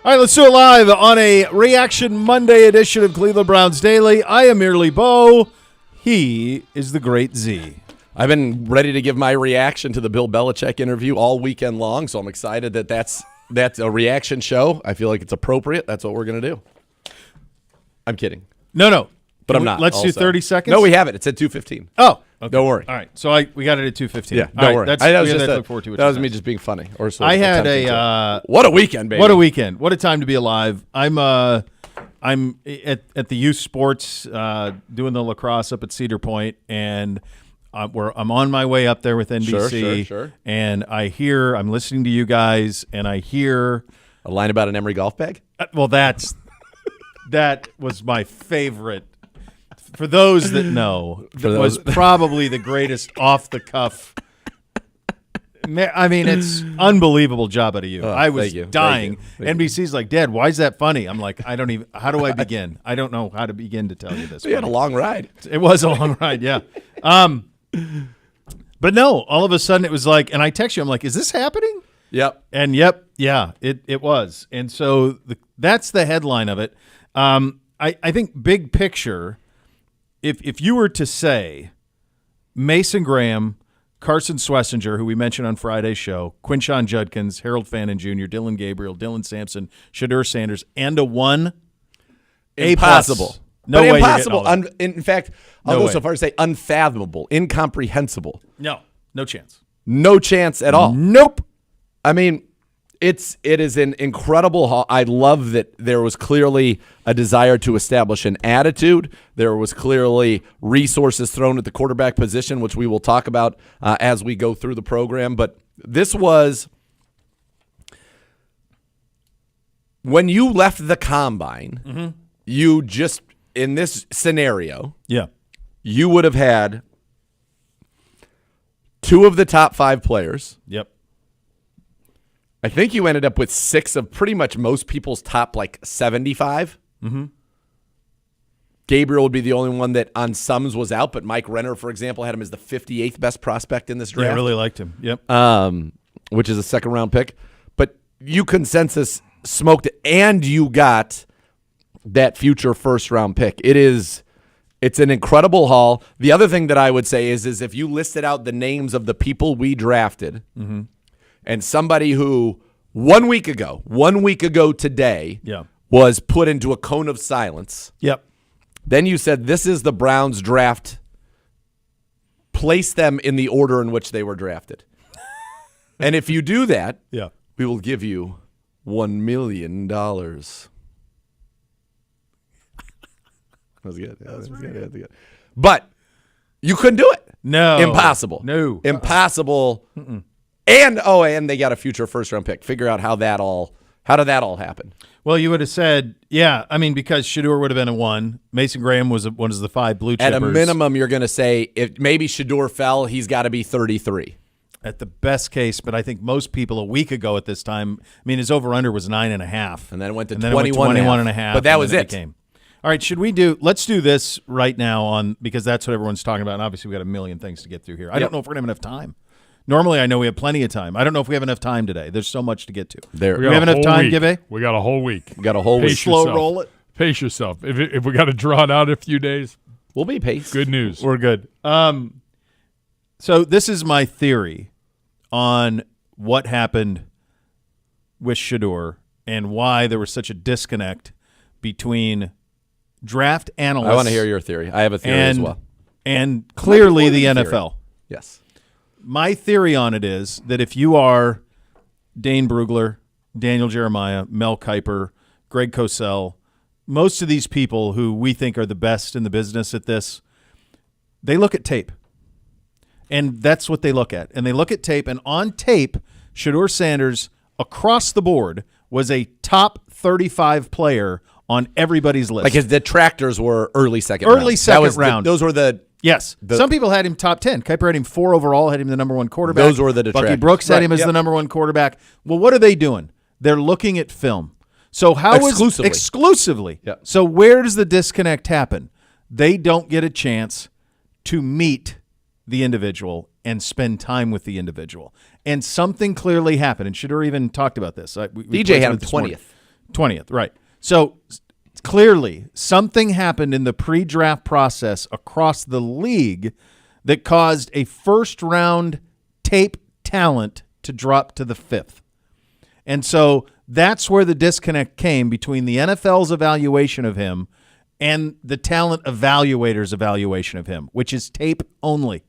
All right, let's do it live on a Reaction Monday edition of Cleveland Browns Daily. I am merely Bo. He is the great Z. I've been ready to give my reaction to the Bill Belichick interview all weekend long, so I'm excited that that's a reaction show. I feel like it's appropriate. That's what we're going to do. I'm kidding. No. But I'm not. Let's do 30 seconds? No, we have it. It's at 2:15. Oh, okay. Don't worry. All right, so we got it at 2:15. Yeah, All don't right, worry. That was me just being funny. Or sort of I had attempting a to. What a weekend, baby. What a weekend. What a time to be alive. I'm at the youth sports doing the lacrosse up at Cedar Point, and I'm on my way up there with NBC. Sure. And I'm listening to you guys, and I hear a line about an Emery golf bag? Well, that was my favorite. For those that know, was probably the greatest off-the-cuff. I mean, it's unbelievable job out of you. I was dying. Thank you. NBC's like, Dad, why is that funny? I'm like, how do I begin? I don't know how to begin to tell you this. You had a long ride. It was a long ride, yeah. But no, all of a sudden it was like, and I text you, I'm like, is this happening? Yep. And it was. And so that's the headline of it. I think big picture, if you were to say Mason Graham, Carson Schlesinger, who we mentioned on Friday's show, Quinshon Judkins, Harold Fannin Jr., Dylan Gabriel, Dylan Sampson, Shedeur Sanders, and a one, impossible. No way. Impossible. In fact, I'll go way. so far as to say unfathomable, incomprehensible. No chance. No chance at all. Nope. I mean, it is an incredible haul. I love that there was clearly a desire to establish an attitude. There was clearly resources thrown at the quarterback position, which we will talk about as we go through the program. But this was when you left the combine, you just, in this scenario, you would have had two of the top 5 players. Yep. I think you ended up with 6 of pretty much most people's top 75. Mm-hmm. Gabriel would be the only one that on sums was out, but Mike Renner, for example, had him as the 58th best prospect in this draft. Yeah, I really liked him. Yep. Which is a second-round pick. But you consensus smoked it, and you got that future first-round pick. It's an incredible haul. The other thing that I would say is if you listed out the names of the people we drafted, and somebody who 1 week ago today, was put into a cone of silence. Yep. Then you said, this is the Browns draft. Place them in the order in which they were drafted. And if you do that, we will give you $1 million. That was good. That was good. But you couldn't do it. No. Impossible. No. Impossible. And they got a future first-round pick. Figure out how did that all happen? Well, you would have said, because Shedeur would have been a 1. Mason Graham was one of the 5 blue chippers. At a minimum, you're going to say if maybe Shedeur fell, he's got to be 33. At the best case, but I think most people a week ago at this time, his over-under was 9.5. And then it went to 21.5. But that was it. All right, let's do this right now because that's what everyone's talking about. And obviously, we got a million things to get through here. I don't know if we're going to have enough time. Normally, I know we have plenty of time. I don't know if we have enough time today. There's so much to get to. We have enough time, Gibby? We got a whole week. Slow roll it. Pace yourself. If we got to draw it out a few days, we'll be paced. Good news. We're good. So this is my theory on what happened with Shedeur and why there was such a disconnect between draft analysts. I want to hear your theory. I have a theory as well. And clearly the NFL. Yes. My theory on it is that if you are Dane Brugler, Daniel Jeremiah, Mel Kiper, Greg Cosell, most of these people who we think are the best in the business at this, they look at tape. And that's what they look at. And they look at tape, and on tape, Shedeur Sanders, across the board, was a top 35 player on everybody's list. Like his detractors were early second round. Those were the... Yes. Some people had him top 10. Kiper had him 4 overall, had him the number 1 quarterback. Those were the detractors. Bucky Brooks had him as the number 1 quarterback. Well, what are they doing? They're looking at film. So exclusively. Yeah. So where does the disconnect happen? They don't get a chance to meet the individual and spend time with the individual. And something clearly happened. And Shedeur even talked about this. DJ had him 20th. 20th, right. So clearly something happened in the pre-draft process across the league that caused a first-round tape talent to drop to the 5th. And so that's where the disconnect came between the NFL's evaluation of him and the talent evaluator's evaluation of him, which is tape only.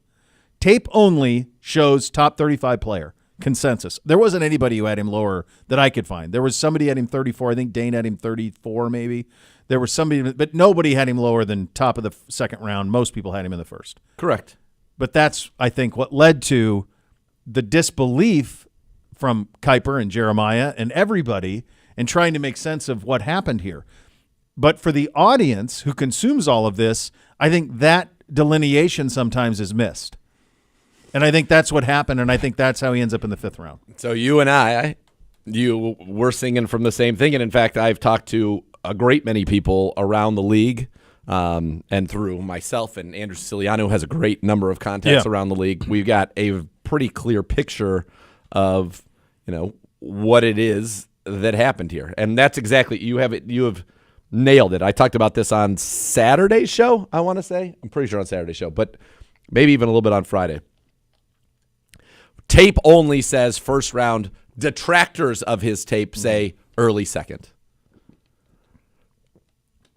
Tape only shows top 35 player consensus. There wasn't anybody who had him lower that I could find. There was somebody who had him 34. I think Dane had him 34 maybe. There was somebody, but nobody had him lower than top of the second round. Most people had him in the first. Correct. But that's, I think, what led to the disbelief from Kiper and Jeremiah and everybody and trying to make sense of what happened here. But for the audience who consumes all of this, I think that delineation sometimes is missed. And I think that's what happened, and I think that's how he ends up in the 5th round. So you and we're singing from the same thing. And in fact, I've talked to a great many people around the league, and through myself and Andrew Siciliano has a great number of contacts around the league. We've got a pretty clear picture of, what it is that happened here. And that's exactly, you have nailed it. I talked about this on Saturday's show, I want to say. I'm pretty sure on Saturday's show, but maybe even a little bit on Friday. Tape only says first round. Detractors of his tape say early second.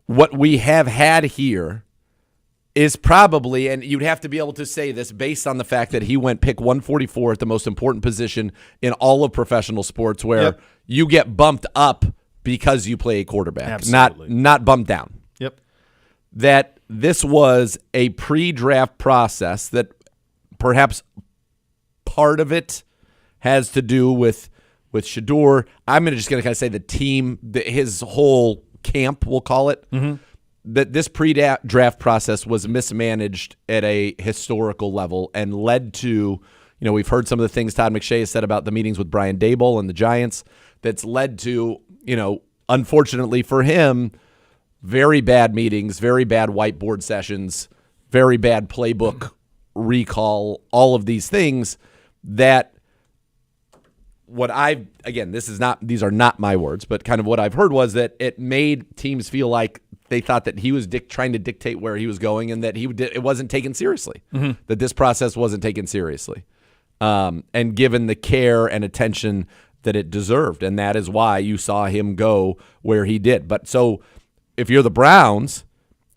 What we have had here is probably, and you'd have to be able to say this based on the fact that he went pick 144 at the most important position in all of professional sports, where you get bumped up because you play a quarterback, Absolutely. not bumped down. Yep. That this was a pre-draft process that perhaps part of it has to do with Shedeur. I'm just going to kind of say the team, his whole camp, we'll call it, that this pre-draft process was mismanaged at a historical level and led to, we've heard some of the things Todd McShay has said about the meetings with Brian Daboll and the Giants. That's led to, unfortunately for him, very bad meetings, very bad whiteboard sessions, very bad playbook recall, all of these things that these are not my words, but kind of what I've heard was that it made teams feel like they thought that he was trying to dictate where he was going and that it wasn't taken seriously, that this process wasn't taken seriously, and given the care and attention that it deserved. And that is why you saw him go where he did. But so if you're the Browns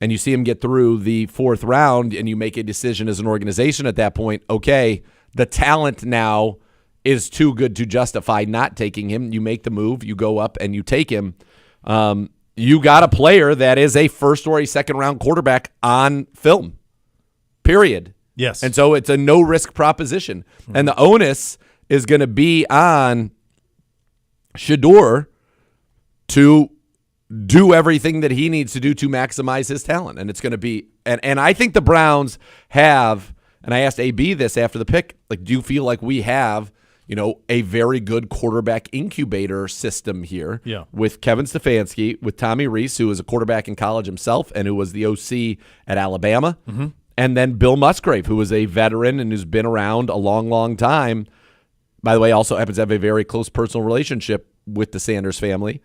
and you see him get through the 4th round and you make a decision as an organization at that point, okay, the talent now is too good to justify not taking him. You make the move, you go up and you take him. You got a player that is a first or a second round quarterback on film, period. Yes. And so it's a no-risk proposition. And the onus is going to be on Shedeur to do everything that he needs to do to maximize his talent. And it's going to be – and I think the Browns have – and I asked AB this after the pick, do you feel like we have – a very good quarterback incubator system here with Kevin Stefanski, with Tommy Rees, who was a quarterback in college himself and who was the OC at Alabama, and then Bill Musgrave, who was a veteran and who's been around a long, long time. By the way, also happens to have a very close personal relationship with the Sanders family.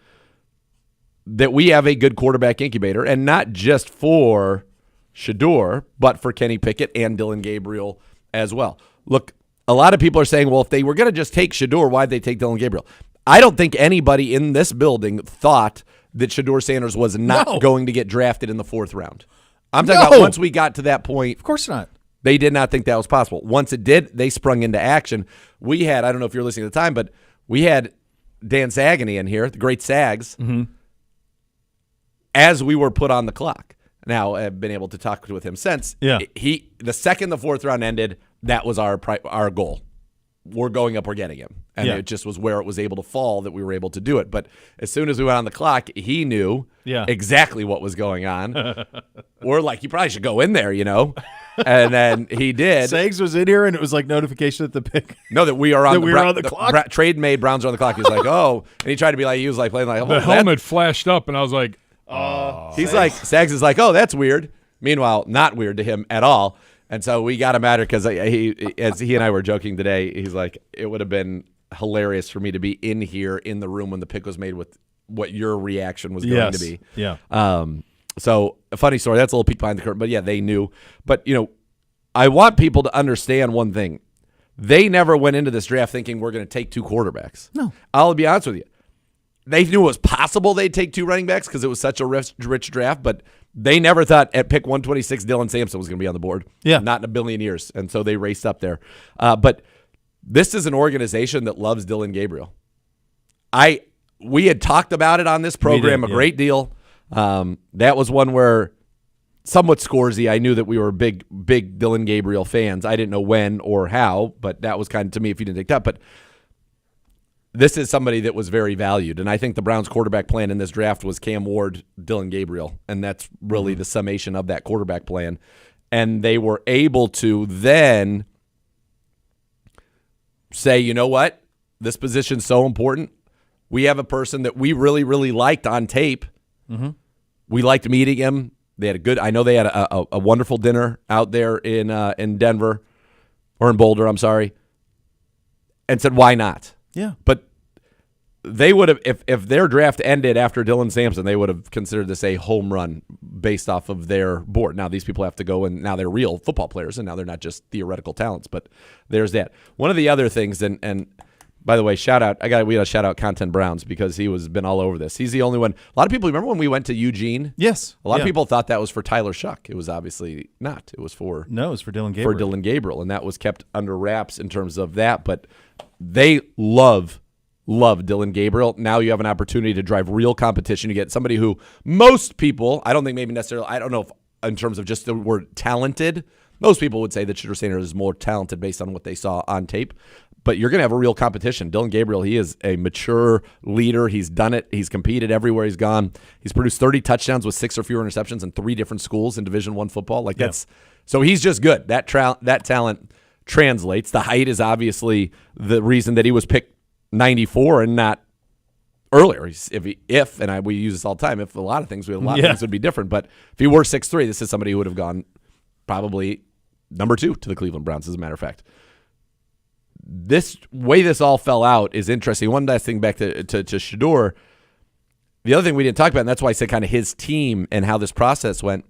That we have a good quarterback incubator, and not just for Shedeur, but for Kenny Pickett and Dylan Gabriel as well. Look, a lot of people are saying, well, if they were going to just take Shedeur, why'd they take Dylan Gabriel? I don't think anybody in this building thought that Shedeur Sanders was not going to get drafted in the 4th round. I'm talking about once we got to that point. Of course not. They did not think that was possible. Once it did, they sprung into action. We had, I don't know if you're listening at the time, but we had Dan Sagany in here, the great Sags, as we were put on the clock. Now, I've been able to talk with him since. Yeah. The second the 4th round ended, that was our goal. We're going up, we're getting him. And it just was where it was able to fall that we were able to do it. But as soon as we went on the clock, he knew exactly what was going on. We're like, you probably should go in there, And then he did. Sags was in here, and it was like notification at the pick. No, that we are on, on the clock. Trade made, Browns are on the clock. He was like, oh. And he tried to be like, he was like playing like, oh, the helmet flashed up, and I was like, he's like, Sags is like, oh, that's weird. Meanwhile, not weird to him at all. And so we got him out because as he and I were joking today, he's like, it would have been hilarious for me to be in here in the room when the pick was made with what your reaction was going to be. Yeah. So a funny story. That's a little peek behind the curtain. But yeah, they knew. But I want people to understand one thing. They never went into this draft thinking we're going to take 2 quarterbacks. No. I'll be honest with you. They knew it was possible they'd take 2 running backs because it was such a rich draft, but they never thought at pick 126 Dylan Sampson was going to be on the board. Yeah. Not in a billion years. And so they raced up there. But this is an organization that loves Dylan Gabriel. We had talked about it on this program a great deal. That was one where somewhat scoresy. I knew that we were big Dylan Gabriel fans. I didn't know when or how, but that was kind of to me if you didn't take that. But this is somebody that was very valued. And I think the Browns quarterback plan in this draft was Cam Ward, Dylan Gabriel. And that's really the summation of that quarterback plan. And they were able to then say, you know what? This position's so important. We have a person that we really, really liked on tape. Mm-hmm. We liked meeting him. They had they had a wonderful dinner out there in Denver or in Boulder, I'm sorry, and said, why not? Yeah. But they would have, if their draft ended after Dylan Sampson, they would have considered this a home run based off of their board. Now these people have to go, and now they're real football players, and now they're not just theoretical talents. But there's that. One of the other things, and by the way, we got to shout out Content Browns because he was been all over this. He's the only one. A lot of people remember when we went to Eugene. Yes. A lot of people thought that was for Tyler Shuck. It was obviously not. It was for Dylan Gabriel. For Dylan Gabriel, and that was kept under wraps in terms of that. But they love Dylan Gabriel. Now you have an opportunity to drive real competition. You get somebody who most people, I don't think maybe necessarily, I don't know if in terms of just the word talented, most people would say that Shedeur Sanders is more talented based on what they saw on tape. But you're going to have a real competition. Dylan Gabriel, he is a mature leader. He's done it. He's competed everywhere he's gone. He's produced 30 touchdowns with 6 or fewer interceptions in 3 different schools in Division I football. So he's just good. That talent translates. The height is obviously the reason that he was picked 94 and not earlier. We use this all the time. If a lot of things would be different. But if he were 6'3", this is somebody who would have gone probably number 2 to the Cleveland Browns, as a matter of fact. This way this all fell out is interesting. One last thing back to Shedeur. The other thing we didn't talk about, and that's why I said kind of his team and how this process went.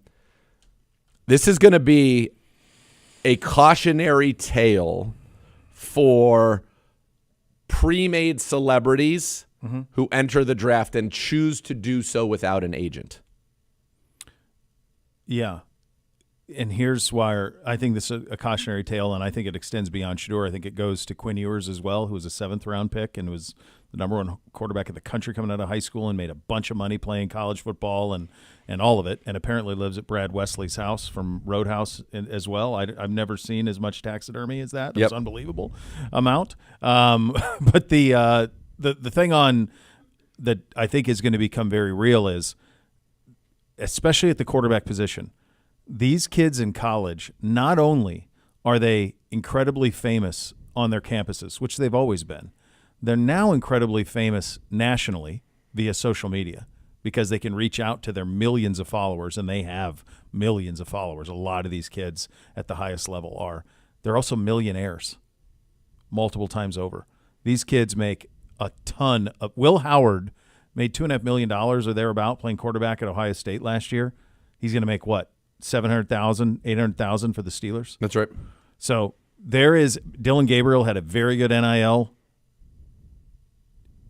This is going to be a cautionary tale for pre-made celebrities who enter the draft and choose to do so without an agent. Yeah. And here's why I think this is a cautionary tale, and I think it extends beyond Shedeur. I think it goes to Quinn Ewers as well, who was a 7th-round pick and was the number 1 quarterback in the country coming out of high school and made a bunch of money playing college football and all of it, and apparently lives at Brad Wesley's house from Roadhouse as well. I've never seen as much taxidermy as that. It was unbelievable amount. But the thing on that I think is going to become very real is, especially at the quarterback position, these kids in college, not only are they incredibly famous on their campuses, which they've always been, they're now incredibly famous nationally via social media because they can reach out to their millions of followers, and they have millions of followers. A lot of these kids at the highest level are. They're also millionaires multiple times over. These kids make a ton of – Will Howard made $2.5 million or thereabout playing quarterback at Ohio State last year. He's going to make what? $700,000, $800,000 for the Steelers. That's right. So there is Dylan Gabriel had a very good NIL.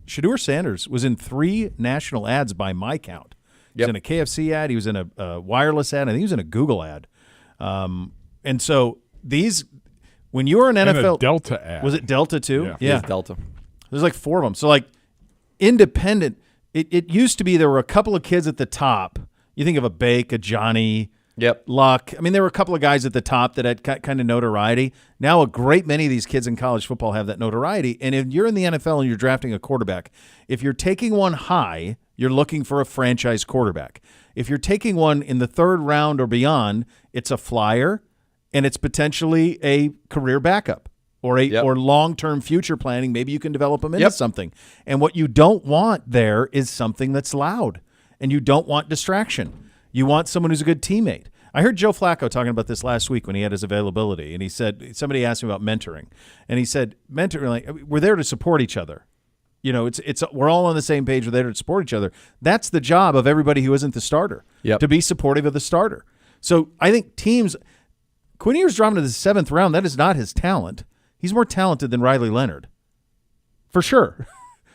Shedeur Sanders was in 3 national ads by my count. He was in a KFC ad. He was in a wireless ad. I think he was in a Google ad. And so these, when you were an NFL, and a Delta ad. Was it Delta too? Yeah. Delta. There's like 4 of them. So like independent. It used to be there were a couple of kids at the top. You think of a Bake, a Johnny. Luck. I mean, there were a couple of guys at the top that had kind of notoriety. Now a great many of these kids in college football have that notoriety. And if you're in the NFL and you're drafting a quarterback, if you're taking one high, you're looking for a franchise quarterback. If you're taking one in the 3rd round or beyond, it's a flyer, and it's potentially a career backup or or long-term future planning. Maybe you can develop them into something. And what you don't want there is something that's loud, and you don't want distraction. You want someone who's a good teammate. I heard Joe Flacco talking about this last week when he had his availability, and he said, somebody asked him about mentoring, and he said, mentoring, like, we're there to support each other. You know, it's we're all on the same page. We're there to support each other. That's the job of everybody who isn't the starter. Yep. To be supportive of the starter. So I think teams. Quinn Ewers dropped into the 7th round. That is not his talent. He's more talented than Riley Leonard, for sure.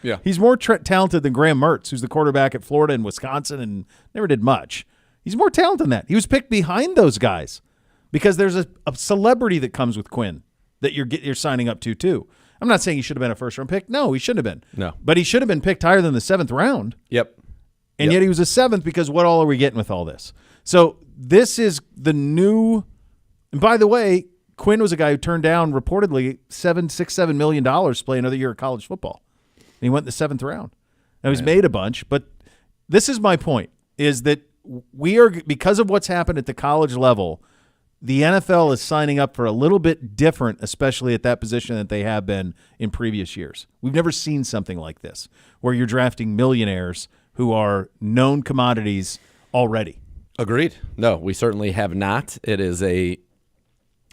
Yeah. He's more talented than Graham Mertz, who's the quarterback at Florida and Wisconsin and never did much. He's more talented than that. He was picked behind those guys because there's a celebrity that comes with Quinn that you're signing up to too. I'm not saying he should have been a first-round pick. No, he shouldn't have been. No. But he should have been picked higher than the 7th round. Yep. And yet he was a 7th because what all are we getting with all this? So this is the new – and by the way, Quinn was a guy who turned down reportedly $7 million to play another year of college football. And he went in the 7th round. Now he's made a bunch, but this is my point, is that we are, because of what's happened at the college level, the NFL is signing up for a little bit different, especially at that position that they have been in previous years. We've never seen something like this, where you're drafting millionaires who are known commodities already. Agreed. No, we certainly have not.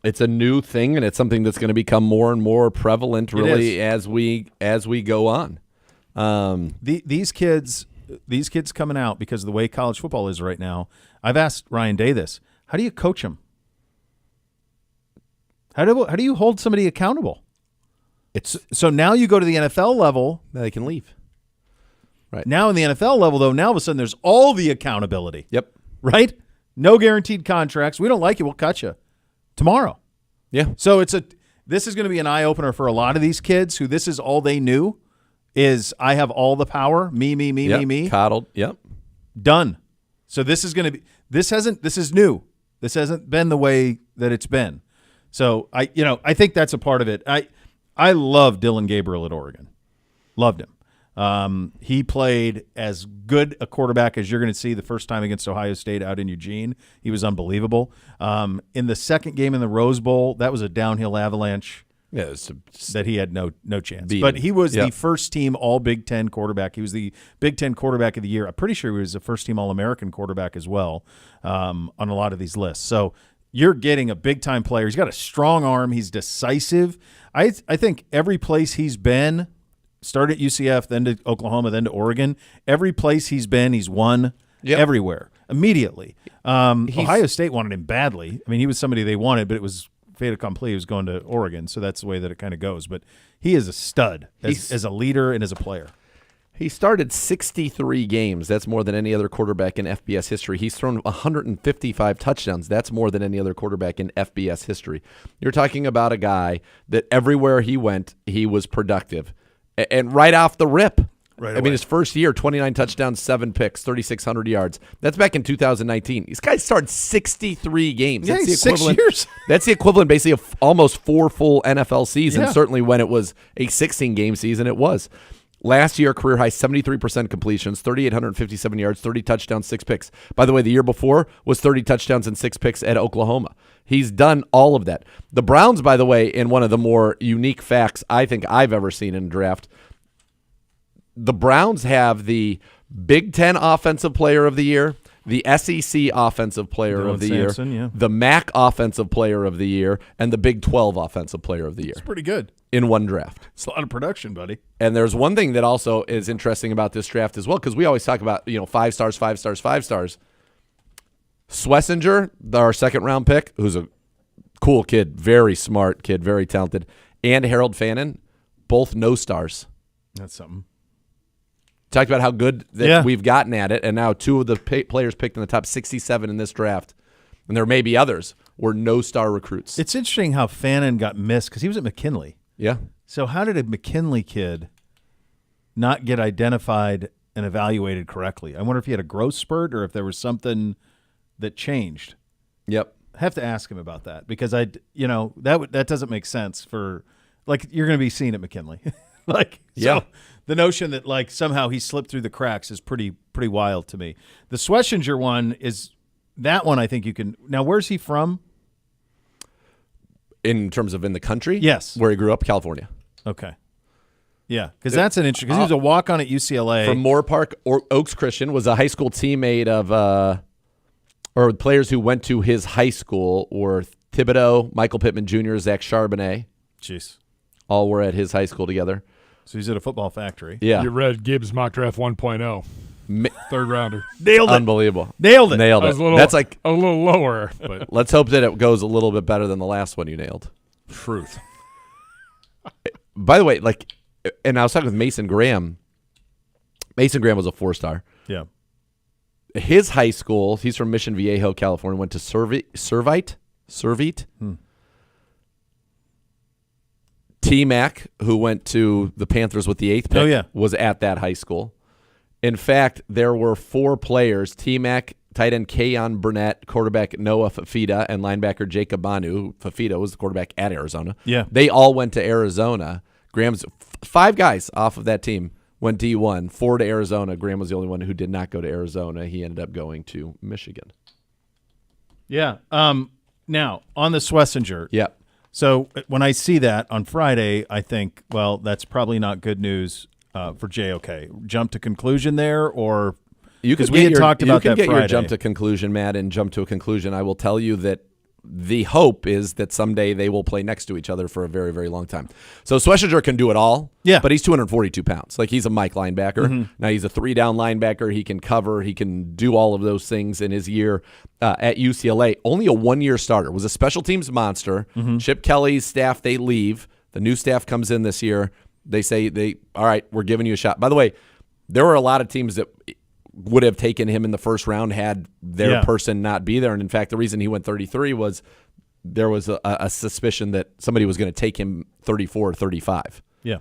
It's a new thing, and it's something that's going to become more and more prevalent, really, as we go on. These kids coming out because of the way college football is right now. I've asked Ryan Day this: how do you coach them? How do you hold somebody accountable? So now you go to the NFL level. They can leave. Right. Now in the NFL level, though, now all of a sudden there's all the accountability. Yep. Right? No guaranteed contracts. We don't like you, we'll cut you tomorrow. Yeah. So this is going to be an eye opener for a lot of these kids who this is all they knew is I have all the power. Me. Coddled. Yep. Done. So this is going to be this is new. This hasn't been the way that it's been. So I think that's a part of it. I love Dylan Gabriel at Oregon. Loved him. He played as good a quarterback as you're going to see the first time against Ohio State out in Eugene. He was unbelievable. In the second game in the Rose Bowl, that was a downhill avalanche. Yeah, that he had no chance. Beating. But he was the first team All Big Ten quarterback. He was the Big Ten quarterback of the year. I'm pretty sure he was the first team All American quarterback as well on a lot of these lists. So you're getting a big time player. He's got a strong arm. He's decisive. I think every place he's been. Started at UCF, then to Oklahoma, then to Oregon. Every place he's been, he's won everywhere immediately. Ohio State wanted him badly. I mean, he was somebody they wanted, but it was fait accompli. He was going to Oregon, so that's the way that it kind of goes. But he is a stud as a leader and as a player. He started 63 games. That's more than any other quarterback in FBS history. He's thrown 155 touchdowns. That's more than any other quarterback in FBS history. You're talking about a guy that everywhere he went, he was productive. And right off the rip, Right I away. mean, his first year, 29 touchdowns, 7 picks, 3,600 yards. That's back in 2019. These guys started 63 games. Yeah, That's the 6 equivalent. years. That's the equivalent, basically, of almost 4 full NFL seasons. Yeah. Certainly, when it was a 16-game season, it was. Last year, career high 73% completions, 3,857 yards, 30 touchdowns, 6 picks. By the way, the year before was 30 touchdowns and 6 picks at Oklahoma. He's done all of that. The Browns, by the way, in one of the more unique facts I think I've ever seen in a draft, the Browns have the Big Ten Offensive Player of the Year, the SEC Offensive Player Dylan of the Sampson, Year, yeah. the MAC Offensive Player of the Year, and the Big 12 Offensive Player of the Year It's pretty good. in one draft. It's a lot of production, buddy. And there's one thing that also is interesting about this draft as well, because we always talk about, 5 stars, 5 stars, 5 stars. Schlesinger, our second-round pick, who's a cool kid, very smart kid, very talented, and Harold Fannin, both no stars. That's something. Talked about how good that Yeah. we've gotten at it, and now 2 of the players picked in the top 67 in this draft, and there may be others, were no-star recruits. It's interesting how Fannin got missed because he was at McKinley. Yeah. So how did a McKinley kid not get identified and evaluated correctly? I wonder if he had a growth spurt or if there was something that changed. Yep. I have to ask him about that because that doesn't make sense for you're going to be seen at McKinley. Yeah. So the notion that somehow he slipped through the cracks is pretty wild to me. The Schlesinger one is that one I think you can. Now, where's he from? In terms of in the country? Yes. Where he grew up, California. Okay. Yeah, because that's an interesting. Because he was a walk-on at UCLA. From Moore Park, Oaks Christian, was a high school teammate of or players who went to his high school were Thibodeau, Michael Pittman Jr., Zach Charbonnet. Jeez. All were at his high school together. So he's at a football factory. Yeah. You read Gibbs mock draft 1.0, Mi- third rounder. Nailed it. Unbelievable. Nailed it. Nailed I it. was a little, That's like, a little lower, but let's hope that it goes a little bit better than the last one you nailed. truth. By the way, like, and I was talking with Mason Graham. Mason Graham was a 4-star. Yeah. His high school, he's from Mission Viejo, California, went to Servite. T-Mac, who went to the Panthers with the 8th pick, Oh, yeah. was at that high school. In fact, there were 4 players, T-Mac, tight end Keon Burnett, quarterback Noah Fafita, and linebacker Jacob Banu. Fafita was the quarterback at Arizona. Yeah. They all went to Arizona. Graham's 5 guys off of that team went D1, 4 to Arizona. Graham was the only one who did not go to Arizona. He ended up going to Michigan. Yeah. Now, on the Schlesinger. Yep. So when I see that on Friday, I think, well, that's probably not good news for JOK. Jump to conclusion there, or You because could we get had your, talked about you can that get Friday. your jump to conclusion, Matt, and jump to a conclusion. I will tell you that the hope is that someday they will play next to each other for a very, very long time. So Schlesinger can do it all, Yeah. but he's 242 pounds. Like, he's a Mike linebacker. Mm-hmm. Now, he's a 3-down linebacker. He can cover. He can do all of those things in his year at UCLA. Only a 1-year starter. Was a special teams monster. Mm-hmm. Chip Kelly's staff, they leave. The new staff comes in this year. They say, all right, we're giving you a shot. By the way, there were a lot of teams that would have taken him in the first round had their Yeah. person not be there. And in fact, the reason he went 33 was there was a suspicion that somebody was going to take him 34 or 35. Yeah.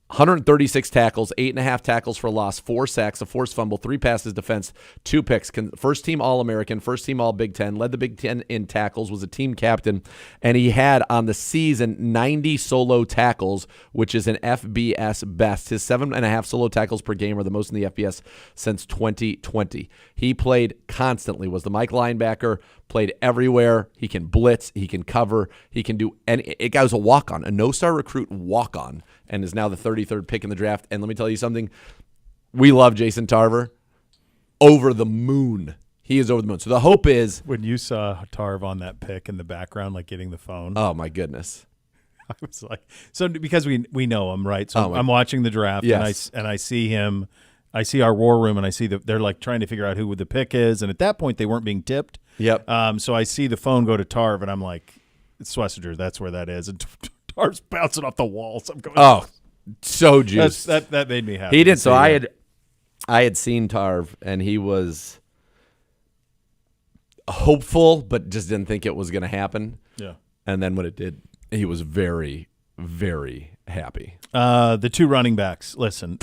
136 tackles, 8.5 tackles for loss, 4 sacks, a forced fumble, 3 passes defense, 2 picks. First team All-American, first team All-Big Ten, led the Big Ten in tackles, was a team captain, and he had on the season 90 solo tackles, which is an FBS best. His 7.5 solo tackles per game are the most in the FBS since 2020. He played constantly, was the Mike linebacker, played everywhere. He can blitz, he can cover, he can do, and it guy was a walk-on, a no-star recruit walk-on, and is now the 33rd pick in the draft. And let me tell you something, we love Jason Tarver. Over the moon. He is over the moon. So the hope is, When you saw Tarv on that pick in the background, like getting the phone, oh my goodness. I was like, so because we know him, right? So Oh, my- I'm watching the draft, Yes. and I see him. I see our war room, and I see that they're like trying to figure out who the pick is. And at that point, they weren't being tipped. Yep. So I see the phone go to Tarv, and I'm like, it's Schlesinger. That's where that is. And Tarv's bouncing off the walls. I'm going, Oh, so juiced. that made me happy. He to did. So see I that. had seen Tarv, and he was hopeful, but just didn't think it was going to happen. Yeah. And then when it did, he was very, very happy. The 2 running backs. Listen,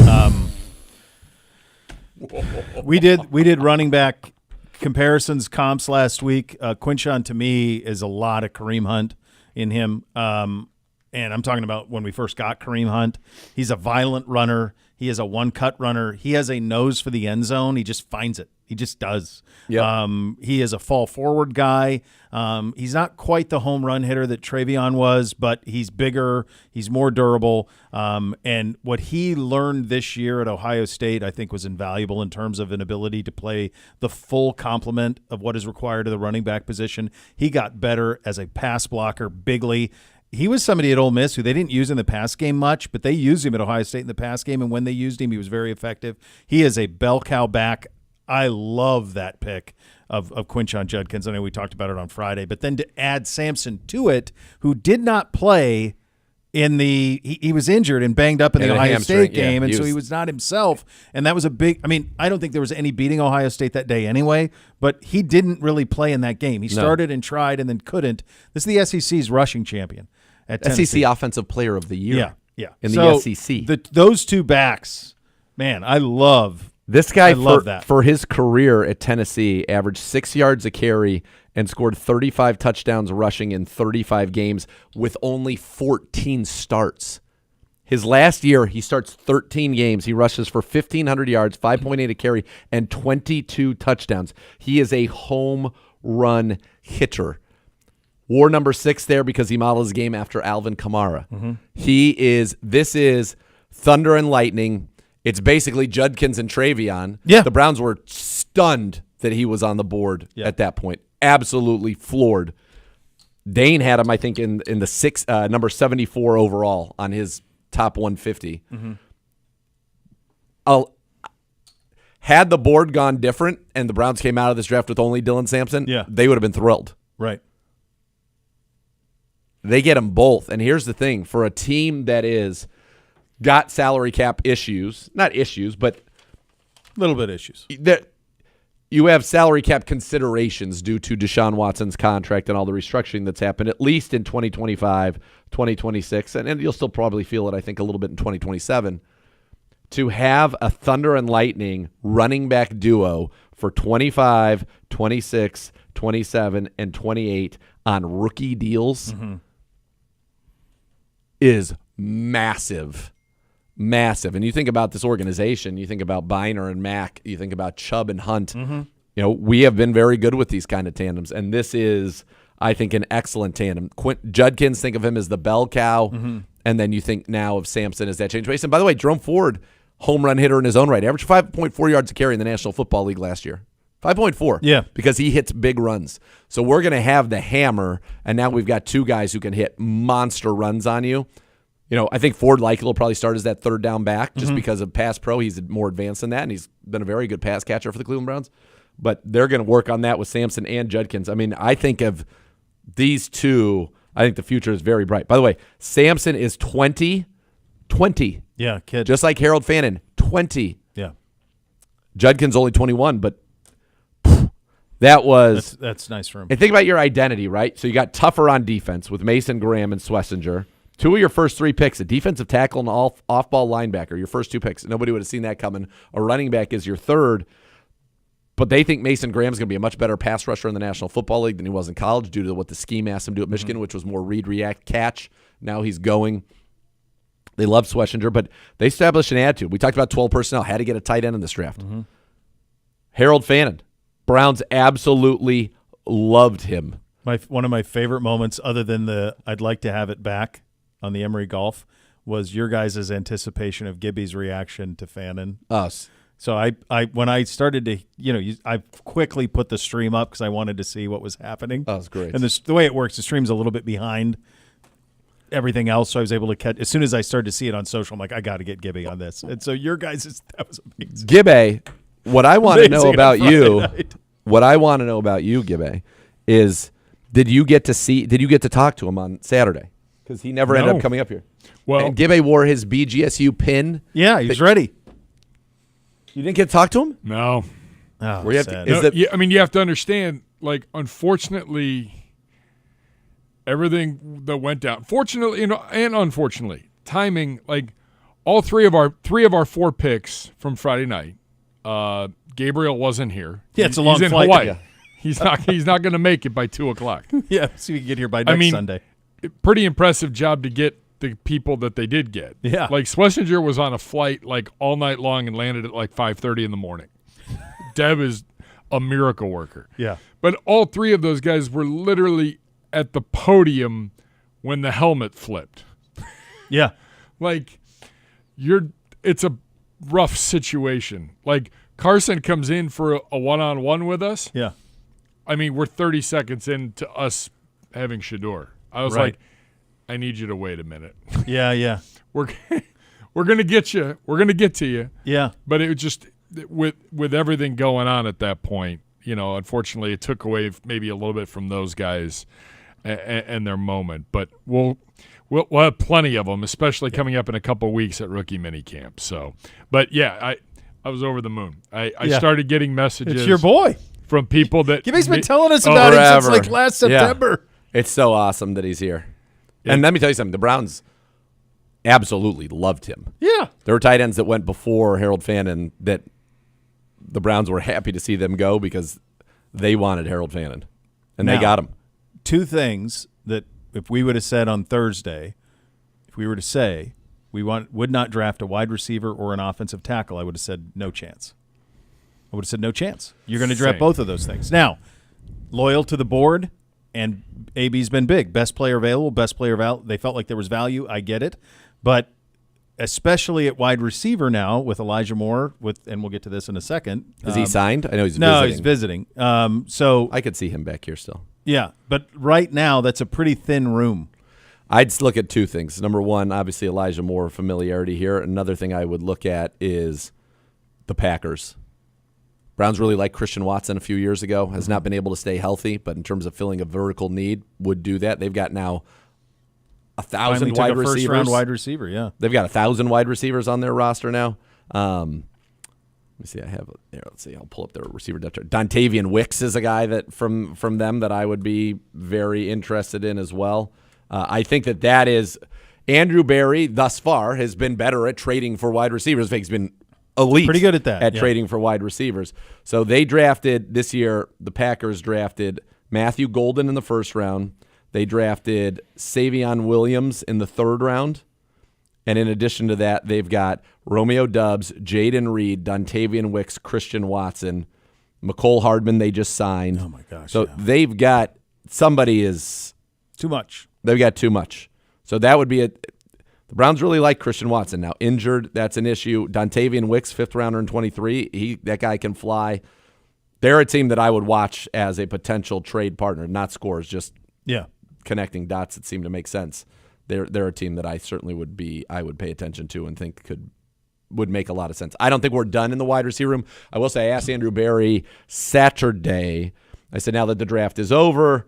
we did running back comparisons, comps last week. Quinshon, to me, is a lot of Kareem Hunt in him. And I'm talking about when we first got Kareem Hunt. He's a violent runner. He is a one-cut runner. He has a nose for the end zone. He just finds it. He just does. Yep. He is a fall-forward guy. He's not quite the home run hitter that Travion was, but he's bigger. He's more durable. And what he learned this year at Ohio State, I think, was invaluable in terms of an ability to play the full complement of what is required of the running back position. He got better as a pass blocker bigly. He was somebody at Ole Miss who they didn't use in the pass game much, but they used him at Ohio State in the pass game, and when they used him, he was very effective. He is a bell cow back. I love that pick of Quinshon Judkins. I know we talked about it on Friday, but then to add Sampson to it, who did not play in the he was injured and banged up in And the a Ohio hamstring, State game, yeah, and he so he was- was not himself. And that was a big – I mean, I don't think there was any beating Ohio State that day anyway, but he didn't really play in that game. He started and tried and then couldn't. This is the SEC's rushing champion at Tennessee. SEC Offensive Player of the Year. Yeah. In So the SEC. Those 2 backs, man, I love – This guy, I love that. for his career at Tennessee, averaged 6 yards a carry and scored 35 touchdowns rushing in 35 games with only 14 starts. His last year, he starts 13 games. He rushes for 1,500 yards, 5.8 a carry, and 22 touchdowns. He is a home run hitter. War number 6 there because he models his game after Alvin Kamara. This is thunder and lightning. It's basically Judkins and Travion. Yeah. The Browns were stunned that he was on the board at that point. Absolutely floored. Dane had him, I think, in the number 74 overall on his top 150. Had the board gone different and the Browns came out of this draft with only Dylan Sampson, they would have been thrilled. Right. They get them both. And here's the thing. For a team that is got salary cap issues, not issues, but A little bit issues. that you have salary cap considerations due to Deshaun Watson's contract and all the restructuring that's happened, at least in 2025, 2026, and you'll still probably feel it, I think, a little bit in 2027, to have a Thunder and Lightning running back duo for 25, 26, 27, and 28 on rookie deals is massive. Massive. And you think about this organization, you think about Biner and Mack, you think about Chubb and Hunt. You know, we have been very good with these kind of tandems, and this is, I think, an excellent tandem. Judkins, think of him as the bell cow, and then you think now of Sampson as that change base. And by the way, Jerome Ford, home run hitter in his own right, averaged 5.4 yards a carry in the National Football League last year. 5.4. Yeah. Because he hits big runs. So we're going to have the hammer, and now we've got two guys who can hit monster runs on you. You know, I think Ford likely will probably start as that third down back just because of pass pro. He's more advanced than that, and he's been a very good pass catcher for the Cleveland Browns. But they're going to work on that with Sampson and Judkins. I mean, I think of these two, I think the future is very bright. By the way, Sampson is 20. Yeah, kid. Just like Harold Fannin, 20. Yeah. Judkins only 21, but that was... That's nice for him. And think about your identity, right? So you got tougher on defense with Mason Graham and Schlesinger. Two of your first three picks, a defensive tackle and an off-ball linebacker, your first two picks. Nobody would have seen that coming. A running back is your third. But they think Mason Graham's going to be a much better pass rusher in the National Football League than he was in college due to what the scheme asked him to do at Michigan, which was more read, react, catch. Now he's going. They love Schlesinger, but they established an attitude. We talked about 12 personnel. Had to get a tight end in this draft. Harold Fannin. Browns absolutely loved him. One of my favorite moments, other than the I'd like to have it back on the Emory Golf, was your guys' anticipation of Gibby's reaction to Fannin. Us. So I when I started to, I quickly put the stream up because I wanted to see what was happening. That was great. And the way it works, the stream's a little bit behind everything else, so I was able to catch. As soon as I started to see it on social, I'm like, I got to get Gibby on this. And so your guys, that was amazing. Gibby, what I want to know Amazing about on Friday you, night. what I want to know about you, Gibby, is did you get to talk to him on Saturday? Because he never ended No. up coming up here. Well, And Gibby wore his BGSU pin. Yeah, he was ready. You didn't get to talk to him? no. Oh, Where you have to- sad. is No, it- yeah, I mean, you have to understand, like, unfortunately, everything that went down, fortunately, and unfortunately, timing, like, all three of our four picks from Friday night, Gabriel wasn't here. Yeah, it's a long He's in flight. Hawaii. Yeah. He's not going to make it by 2:00. Yeah, so we can get here by next Sunday. Pretty impressive job to get the people that they did get. Yeah. Like Schlesinger was on a flight like all night long and landed at like 5:30 in the morning. Deb is a miracle worker. Yeah. But all three of those guys were literally at the podium when the helmet flipped. Yeah. Like it's a rough situation. Like Carson comes in for a one-on-one with us. Yeah. I mean, we're 30 seconds into us having Shador. I was Right. like, I need you to wait a minute. Yeah, yeah. We're going to get you. We're going to get to you. Yeah. But it was just with everything going on at that point, unfortunately it took away maybe a little bit from those guys and their moment. But we'll have plenty of them, especially coming up in a couple weeks at rookie minicamp. So, but yeah, I was over the moon. I started getting messages It's your boy. from people that Gibby's been telling us about him since forever. like last Yeah. September. It's so awesome that he's here. And let me tell you something. The Browns absolutely loved him. Yeah. There were tight ends that went before Harold Fannin that the Browns were happy to see them go because they wanted Harold Fannin, and they Now, got him. Two things that if we would have said on Thursday, if we were to say we would not draft a wide receiver or an offensive tackle, I would have said no chance. I would have said no chance. You're going to draft Same. both of those things. Now, loyal to the board, and AB's been big. Best player available, best player they felt like there was value. I get it. But especially at wide receiver now with Elijah Moore, and we'll get to this in a second. Is he signed? I know he's No, visiting. he's visiting. So I could see him back here still. yeah, but right now that's a pretty thin room. I'd look at two things. Number one, obviously Elijah Moore familiarity here. Another thing I would look at is the Packers. Browns really liked Christian Watson a few years ago. Has not been able to stay healthy, but in terms of filling a vertical need, would do that. They've got now 1,000 Finally wide took a receivers. first-round wide receiver, yeah. They've got 1,000 wide receivers on their roster now. Let me see. Let's see. I'll pull up their receiver depth chart. Dontavian Wicks is a guy that from them that I would be very interested in as well. I think that is Andrew Berry thus far has been better at trading for wide receivers. I think he's been elite, Pretty good at that, yeah. trading for wide receivers. So they drafted this year. The Packers drafted Matthew Golden in the first round. They drafted Savion Williams in the third round. And in addition to that, they've got Romeo Doubs, Jaden Reed, Dontavian Wicks, Christian Watson, McCole Hardman they just signed. Oh, my gosh. So yeah. they've got somebody is Too much. they've got too much. So that would be it. The Browns really like Christian Watson. Now, injured, that's an issue. Dontavian Wicks, fifth rounder in 23. That guy can fly. They're a team that I would watch as a potential trade partner, not scores, just Yeah. connecting dots that seem to make sense. They're a team that I certainly would pay attention to and think would make a lot of sense. I don't think we're done in the wide receiver room. I will say I asked Andrew Berry Saturday. I said, now that the draft is over,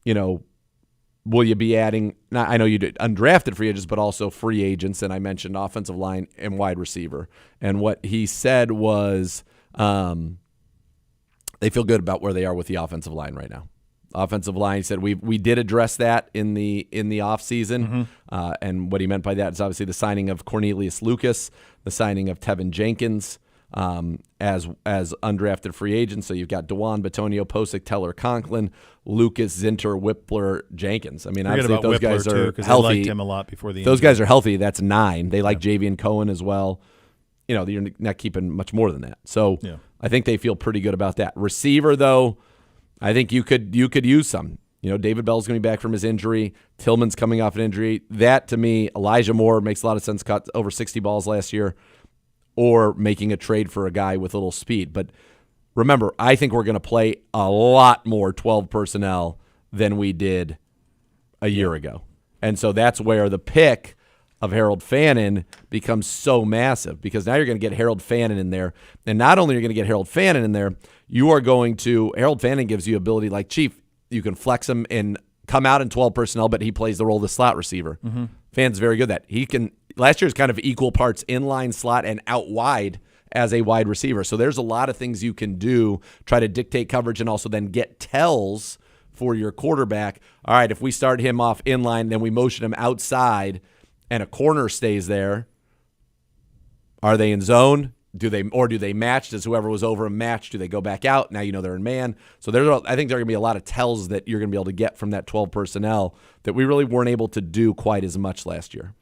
will you be adding? Now, I know you did undrafted free agents, but also free agents, and I mentioned offensive line and wide receiver. And what he said was they feel good about where they are with the offensive line right now. Offensive line, he said we did address that in the offseason. And what he meant by that is obviously the signing of Cornelius Lucas, the signing of Tevin Jenkins as undrafted free agents. So you've got DeJuan, Batonio, Posick, Teller, Conklin, Lucas, Zinter, Whippler, Jenkins. I mean, Forget obviously about if those Whippler, guys too, are 'cause healthy. they liked him a lot before the those injury. guys are healthy. That's 9. They like Javian Cohen as well. You're not keeping much more than that. So Yeah. I think they feel pretty good about that. Receiver, though, I think you could use some. David Bell's going to be back from his injury. Tillman's coming off an injury. That, to me, Elijah Moore makes a lot of sense. Caught over 60 balls last year. Or making a trade for a guy with a little speed. But remember, I think we're going to play a lot more 12 personnel than we did a year ago. And so that's where the pick of Harold Fannin becomes so massive, because now you're going to get Harold Fannin in there. And not only are you going to get Harold Fannin in there, Harold Fannin gives you ability like Chief. You can flex him and come out in 12 personnel, but he plays the role of the slot receiver. Fann's very good at that. He can. Last year's kind of equal parts inline slot and out wide as a wide receiver. So there's a lot of things you can do, try to dictate coverage and also then get tells for your quarterback. All right, if we start him off inline, then we motion him outside and a corner stays there. Are they in zone? Do they match? Does whoever was over him match? Do they go back out? Now they're in man. So I think there are going to be a lot of tells that you're going to be able to get from that 12 personnel that we really weren't able to do quite as much last year.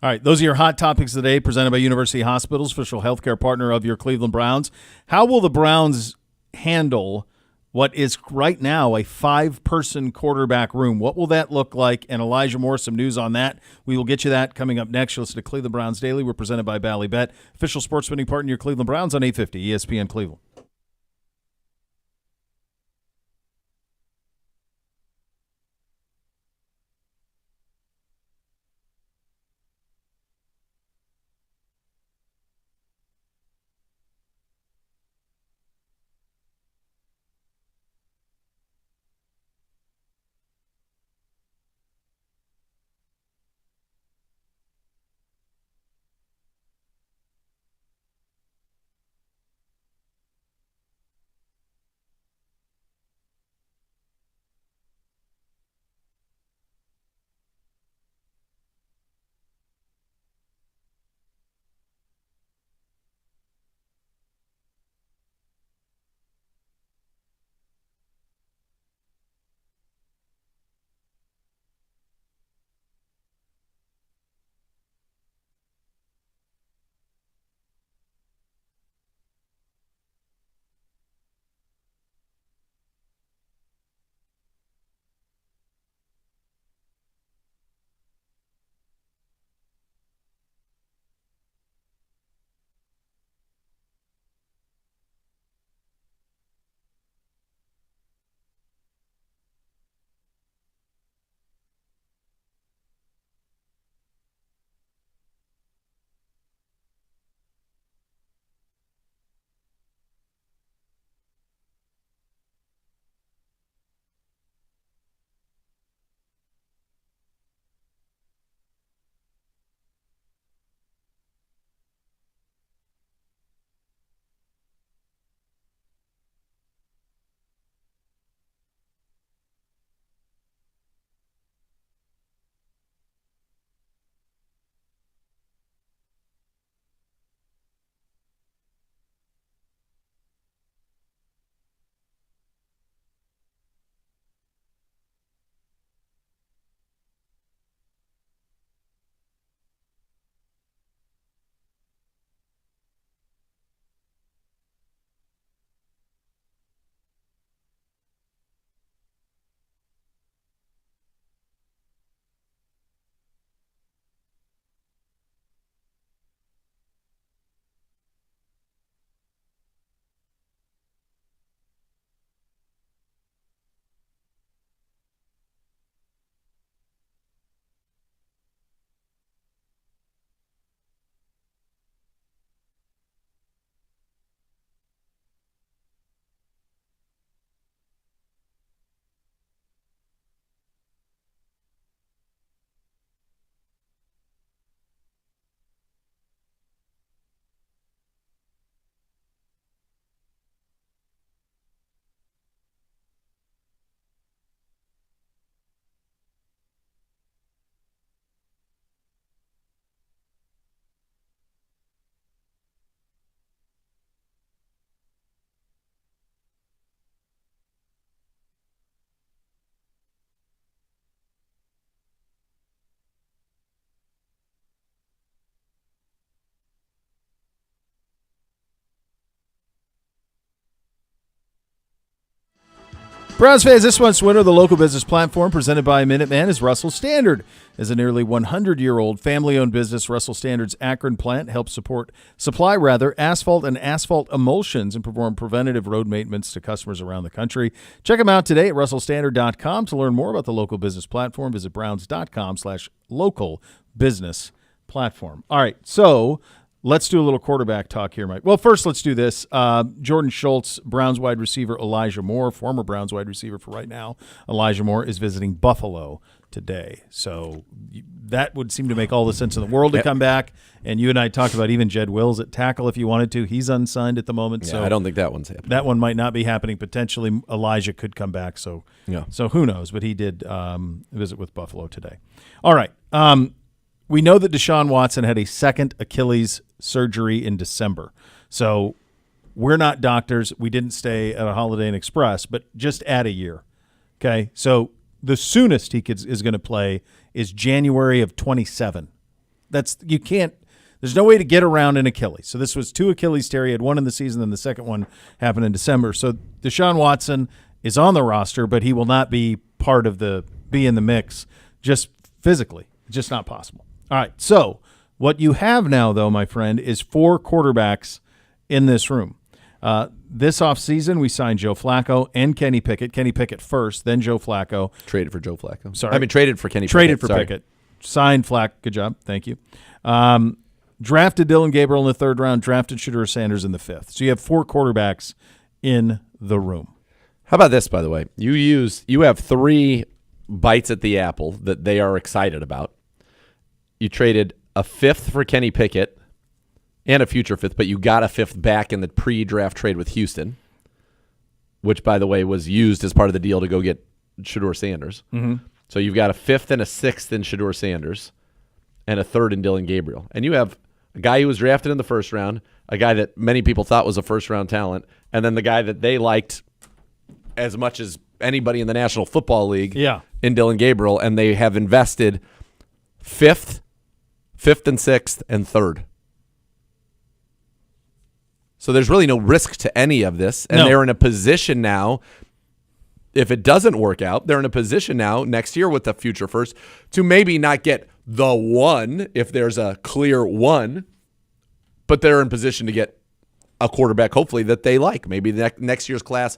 All right, those are your hot topics today, presented by University Hospitals, official healthcare partner of your Cleveland Browns. How will the Browns handle what is right now a 5-person quarterback room? What will that look like? And Elijah Moore, some news on that. We will get you that coming up next. You'll listen to Cleveland Browns Daily. We're presented by Ballybet, official sports betting partner of your Cleveland Browns on 850 ESPN Cleveland. Browns fans, this month's winner of the local business platform presented by Minuteman is Russell Standard. As a nearly 100-year-old family-owned business, Russell Standard's Akron plant helps supply asphalt and asphalt emulsions and perform preventative road maintenance to customers around the country. Check them out today at russellstandard.com. To learn more about the local business platform, visit browns.com/local business platform. All right, so let's do a little quarterback talk here, Mike. Well, first, let's do this. Jordan Schultz, Browns wide receiver Elijah Moore, former Browns wide receiver for right now. Elijah Moore is visiting Buffalo today. So that would seem to make all the sense in the world to come back. And you and I talked about even Jed Wills at tackle if you wanted to. He's unsigned at the moment. Yeah, so I don't think that one's happening. That one might not be happening. Potentially Elijah could come back. So who knows? But he did visit with Buffalo today. All right. We know that Deshaun Watson had a second Achilles surgery in December. So we're not doctors. We didn't stay at a Holiday Inn Express, but just add a year. Okay? So the soonest he is going to play is January of 27. There's no way to get around an Achilles. So this was 2 Achilles tear. He had one in the season, then the second one happened in December. So Deshaun Watson is on the roster, but he will not be be in the mix just physically. It's just not possible. All right, so what you have now, though, my friend, is 4 quarterbacks in this room. This offseason, we signed Joe Flacco and Kenny Pickett. Kenny Pickett first, then Joe Flacco. Traded for Joe Flacco. Sorry. I mean, traded for Kenny Traded Pickett. for Pickett. Signed Flacco. Good job. Thank you. Drafted Dylan Gabriel in the 3rd round. Drafted Shedeur Sanders in the 5th. So you have 4 quarterbacks in the room. How about this, by the way? You have 3 bites at the apple that they are excited about. You traded a 5th for Kenny Pickett and a future 5th, but you got a 5th back in the pre-draft trade with Houston, which, by the way, was used as part of the deal to go get Shedeur Sanders. Mm-hmm. So you've got a 5th and a 6th in Shedeur Sanders and a 3rd in Dylan Gabriel. And you have a guy who was drafted in the 1st round, a guy that many people thought was a first-round talent, and then the guy that they liked as much as anybody in the National Football League in Dylan Gabriel, and they have invested 5th and 6th, and 3rd. So there's really no risk to any of this. And they're in a position now, if it doesn't work out, they're in a position now next year with the future first to maybe not get the one if there's a clear one, but they're in position to get a quarterback, hopefully, that they like. Maybe next year's class.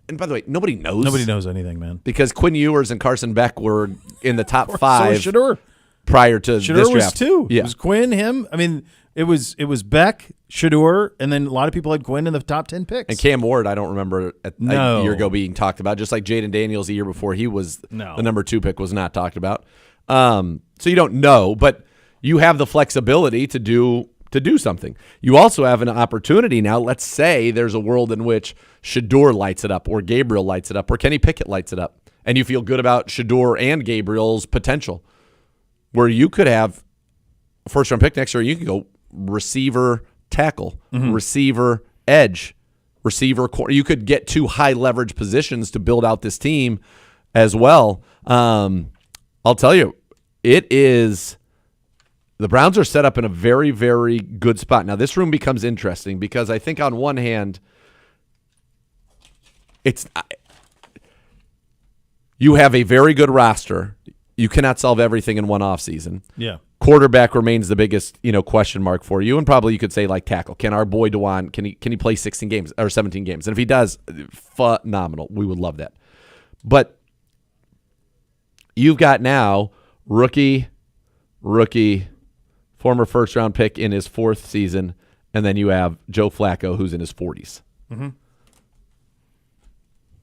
And by the way, nobody knows. Nobody knows anything, man. Because Quinn Ewers and Carson Beck were in the top 5. So Shedeur. Prior to Shedeur this was draft. 2. Yeah. It was Quinn, him. I mean, it was Beck, Shedeur, and then a lot of people had Quinn in the top 10 picks. And Cam Ward, I don't remember a year ago being talked about, just like Jaden Daniels the year before he was the number 2 pick was not talked about. So you don't know, but you have the flexibility to do something. You also have an opportunity now. Let's say there's a world in which Shedeur lights it up or Gabriel lights it up or Kenny Pickett lights it up, and you feel good about Shedeur and Gabriel's potential, where you could have a first-round pick next year. You could go receiver, tackle, receiver, edge, receiver, corner. You could get 2 high-leverage positions to build out this team as well. I'll tell you, the Browns are set up in a very, very good spot. Now, this room becomes interesting because I think on one hand, you have a very good roster. You cannot solve everything in one offseason. Yeah. Quarterback remains the biggest, question mark for you, and probably you could say like tackle. Can our boy DeJuan can he play 16 games or 17 games? And if he does, phenomenal. We would love that. But you've got now rookie, former first-round pick in his 4th season, and then you have Joe Flacco who's in his 40s. Mm-hmm.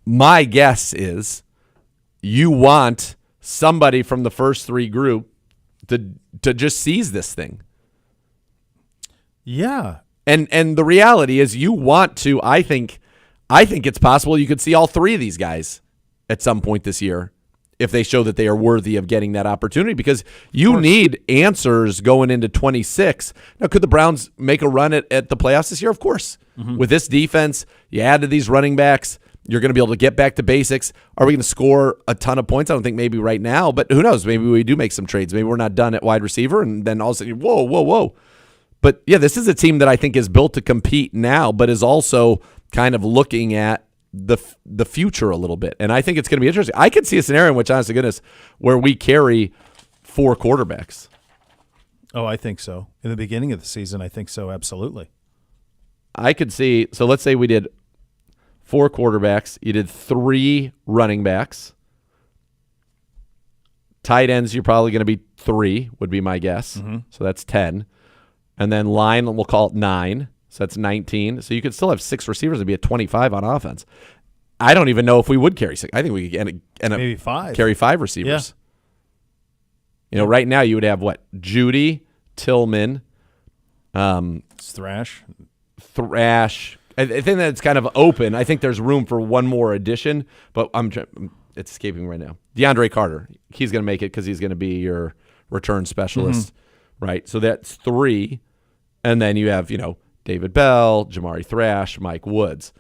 My guess is you want somebody from the first 3 group to just seize this thing. Yeah. And the reality is you want to, I think it's possible you could see all 3 of these guys at some point this year if they show that they are worthy of getting that opportunity, because you need answers going into 26. Now, could the Browns make a run at the playoffs this year? Of course. Mm-hmm. With this defense, you added these running backs, you're going to be able to get back to basics. Are we going to score a ton of points? I don't think maybe right now, but who knows? Maybe we do make some trades. Maybe we're not done at wide receiver, and then all of a sudden, whoa. But, yeah, this is a team that I think is built to compete now, but is also kind of looking at the future a little bit. And I think it's going to be interesting. I could see a scenario in which, honest to goodness, where we carry 4 quarterbacks. Oh, I think so. In the beginning of the season, I think so, absolutely. I could see, so let's say we did 4 quarterbacks. You did 3 running backs. Tight ends, you're probably going to be 3, would be my guess. So that's 10. And then line, we'll call it 9. So that's 19. So you could still have 6 receivers and be at 25 on offense. I don't even know if we would carry 6. I think we could end up Maybe 5. carry 5 receivers. You know, right now you would have what? Judy, Tillman, It's Thrash. Thrash. I think that it's kind of open. I think there's room for one more addition, but it's escaping right now. DeAndre Carter. He's going to make it because he's going to be your return specialist, right? So that's 3. And then you have, David Bell, Jamari Thrash, Mike Woods.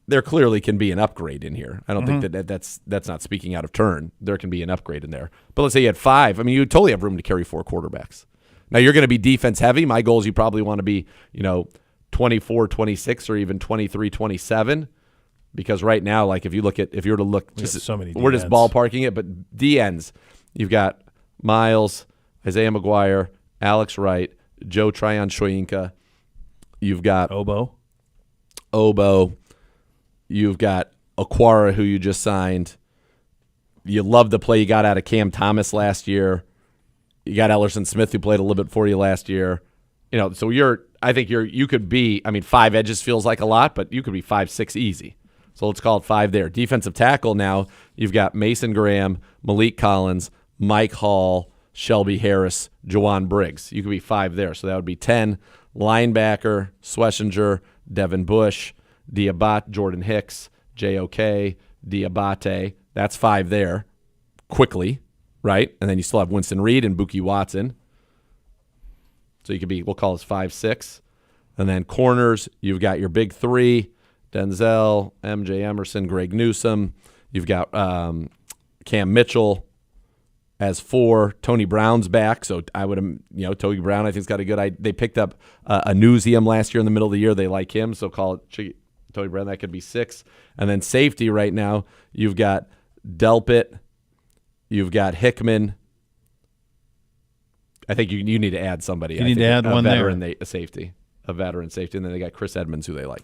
There clearly can be an upgrade in here. I don't think that's not speaking out of turn. There can be an upgrade in there. But let's say you had 5. I mean, you totally have room to carry 4 quarterbacks. Now, you're going to be defense heavy. My goal is you probably want to be, 24, 26, or even 23, 27. Because right now, like if you were to look, so many we're just D-ends. ballparking it, but D ends, you've got Miles, Isaiah McGuire, Alex Wright, Joe Tryon-Shoyinka. You've got Obo. You've got Aquara, who you just signed. You love the play you got out of Cam Thomas last year. You got Ellerson Smith, who played a little bit for you last year. So I think you could be, 5 edges feels like a lot, but you could be 5, 6 easy. So let's call it 5 there. Defensive tackle now, you've got Mason Graham, Malik Collins, Mike Hall, Shelby Harris, Jawan Briggs. You could be 5 there. So that would be 10. Linebacker, Schlesinger, Devin Bush, Diabate, Jordan Hicks, JOK, Diabate. That's 5 there quickly, right? And then you still have Winston Reed and Buki Watson. So you could be, we'll call this 5, 6. And then corners, you've got your big 3, Denzel, MJ Emerson, Greg Newsome. You've got Cam Mitchell as 4. Tony Brown's back, so I would, Tony Brown I think has got a good idea. They picked up a Newsium last year in the middle of the year. They like him, so call it Tony Brown. That could be 6. And then safety right now, you've got Delpit, you've got Hickman. I think you need to add somebody. You need to add one there. A veteran safety, and then they got Chris Edmonds, who they like.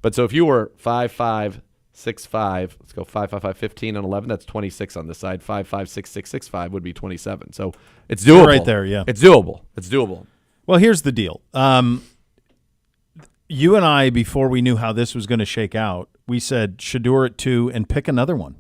But so if you were 5'5", 6'5", let's go 5'5", 15 and 11. That's 26 on this side. 5'5", 6'6", 6'5" would be 27. So it's doable. You're right there, yeah. It's doable. Well, here's the deal. You and I, before we knew how this was going to shake out, we said Shedeur at 2 and pick another one.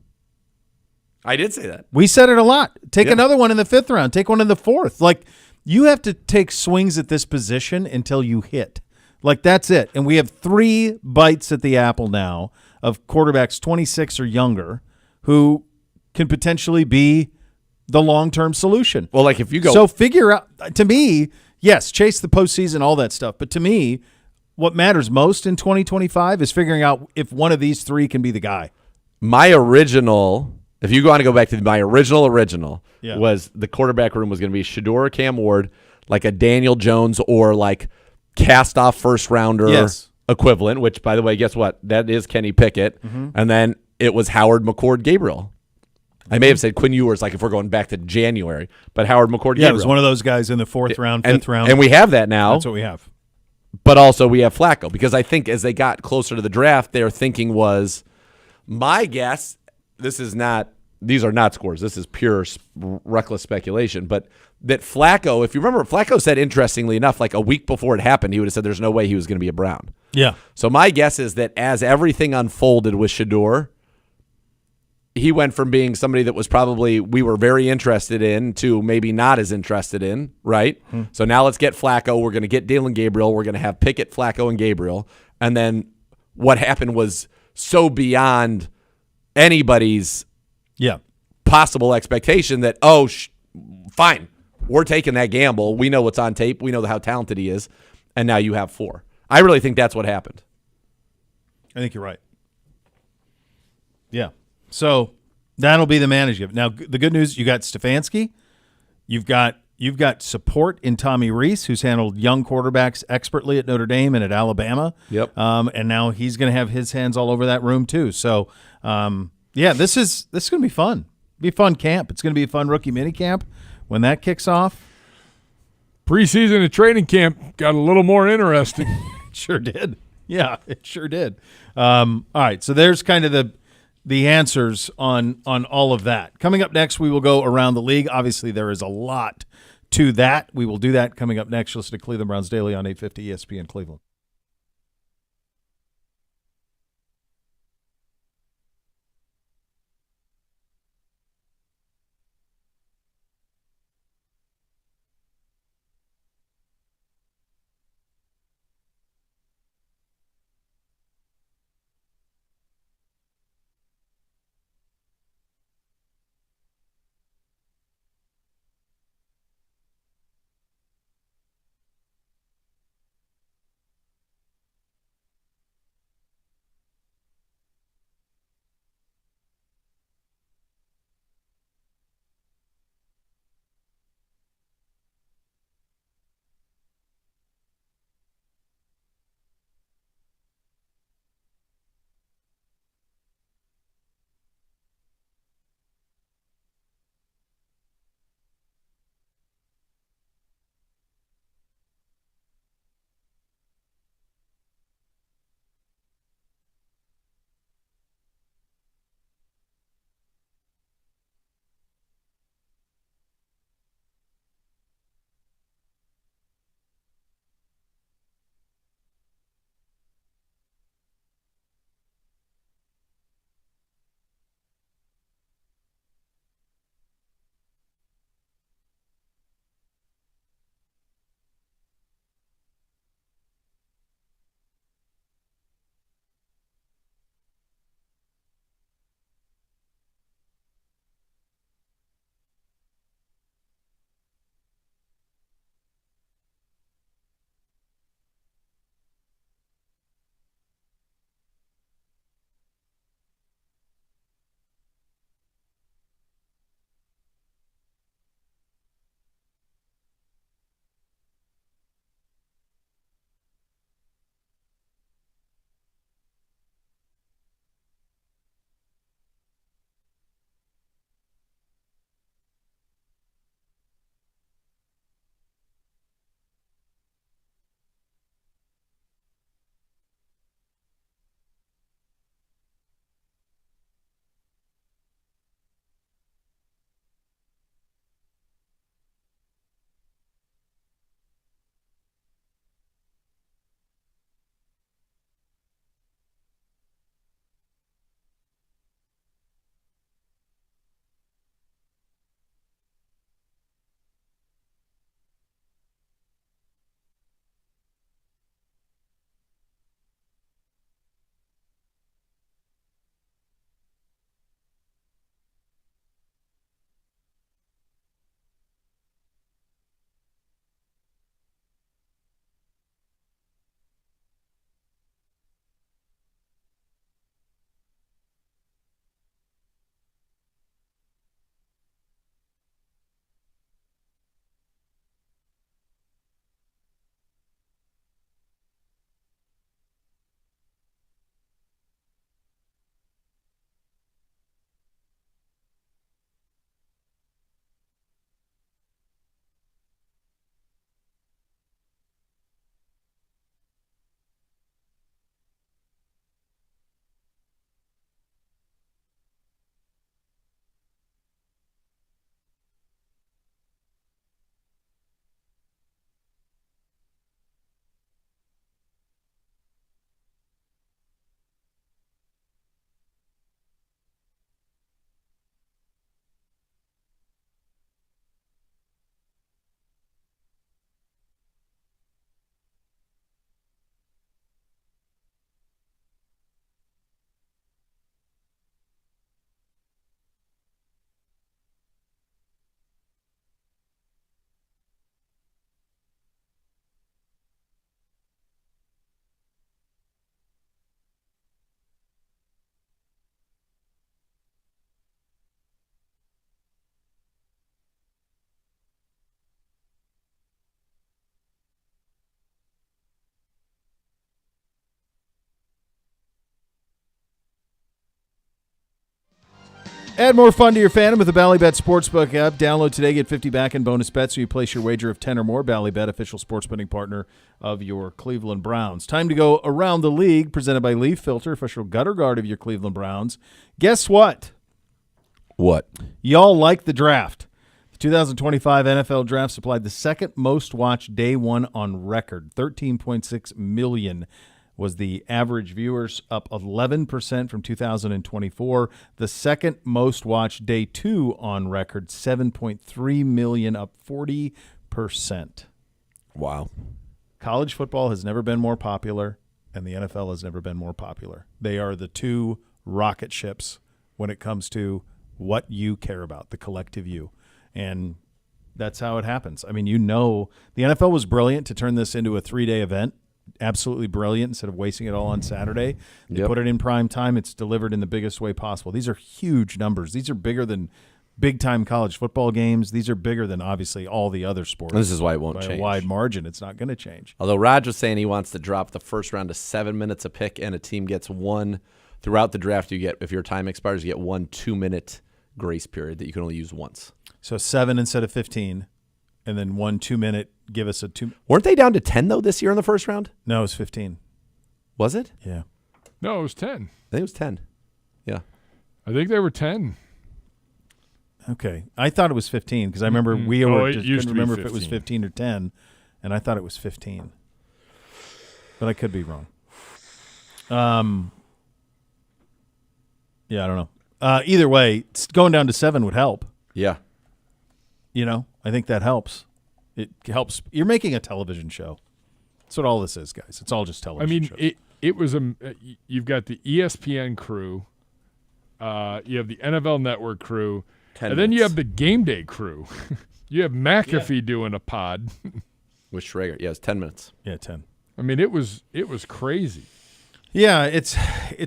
I did say that. We said it a lot. Take another one in the 5th round. Take one in the 4th. Like, you have to take swings at this position until you hit. Like, that's it. And we have 3 bites at the apple now of quarterbacks 26 or younger who can potentially be the long-term solution. Well, like if you go. So figure out, to me, yes, chase the postseason, all that stuff. But to me, what matters most in 2025 is figuring out if one of these 3 can be the guy. My original, if you want to go back to my original, Yeah. was the quarterback room was going to be Shedeur or Cam Ward, like a Daniel Jones or like cast-off first-rounder equivalent, which, by the way, guess what? That is Kenny Pickett. And then it was Howard McCord Gabriel. I may have said Quinn Ewers, like if we're going back to January, but Howard McCord Gabriel. Yeah, it was one of those guys in the 4th round, 5th round. And we have that now. That's what we have. But also we have Flacco, because I think as they got closer to the draft, their thinking was, my guess, these are not scores. This is pure reckless speculation. But that Flacco, if you remember, Flacco said, interestingly enough, like a week before it happened, he would have said there's no way he was going to be a Brown. Yeah. So my guess is that as everything unfolded with Shedeur, he went from being somebody that was probably we were very interested in to maybe not as interested in, right? So now let's get Flacco. We're going to get Dillon Gabriel. We're going to have Pickett, Flacco, and Gabriel. And then what happened was so beyond anybody's possible expectation that, fine, we're taking that gamble. We know what's on tape. We know how talented he is. And now you have 4. I really think that's what happened. I think you're right. Yeah. So that'll be the management. Now, the good news, you got Stefanski. You've got You've got support in Tommy Rees, who's handled young quarterbacks expertly at Notre Dame and at Alabama. Yep. And now he's going to have his hands all over that room too. So, this is going to be fun. Be a fun camp. It's going to be a fun rookie mini camp when that kicks off. Preseason and training camp got a little more interesting. It sure did. Yeah, it sure did. All right, so there's kind of the answers on all of that. Coming up next, we will go around the league. Obviously, there is a lot to that. We will do that coming up next. Listen to Cleveland Browns Daily on 850 ESPN Cleveland. Add more fun to your fandom with the Ballybet Sportsbook app. Download today, get 50 back in bonus bets so you place your wager of 10 or more. Ballybet, official sports betting partner of your Cleveland Browns. Time to go around the league, presented by Leaf Filter, official gutter guard of your Cleveland Browns. Guess what? What? Y'all like the draft. The 2025 NFL Draft supplied the second most watched day one on record. 13.6 million was the average viewers, up 11% from 2024. The second most watched day two on record, 7.3 million, up 40%. Wow. College football has never been more popular, and the NFL has never been more popular. They are the two rocket ships when it comes to what you care about, the collective you. And that's how it happens. I mean, the NFL was brilliant to turn this into a 3-day event. Absolutely brilliant. Instead of wasting it all on Saturday, they put it in prime time. It's delivered in the biggest way possible. These are huge numbers. These are bigger than big-time college football games. These are bigger than, obviously, all the other sports. This is why it won't by change. a wide margin. It's not going to change. Although Raj was saying he wants to drop the first round to 7 minutes a pick, and a team gets one throughout the draft. You get, if your time expires, you get 1 2-minute grace period that you can only use once. So 7 instead of 15, and then 1 2-minute. Give us a 2. Weren't they down to 10 though this year in the first round? No, it was 15. Was it? Yeah. No, it was 10. I think it was 10. Yeah. I think they were 10. Okay. I thought it was 15 because I remember Mm-mm. we Oh, were it just used couldn't to be remember if it was 15. 15 or 10, and I thought it was 15. But I could be wrong. Yeah, I don't know. Either way, going down to 7 would help. Yeah. I think that helps. It helps. You're making a television show. That's what all this is, guys. It's all just I television mean, shows. it was you've got the ESPN crew, you have the NFL Network crew, 10 and then you minutes. have the game day crew. You have McAfee doing a pod. With Schrager. Yeah, it's 10 minutes. Yeah, 10. I mean, it was crazy. Yeah, it's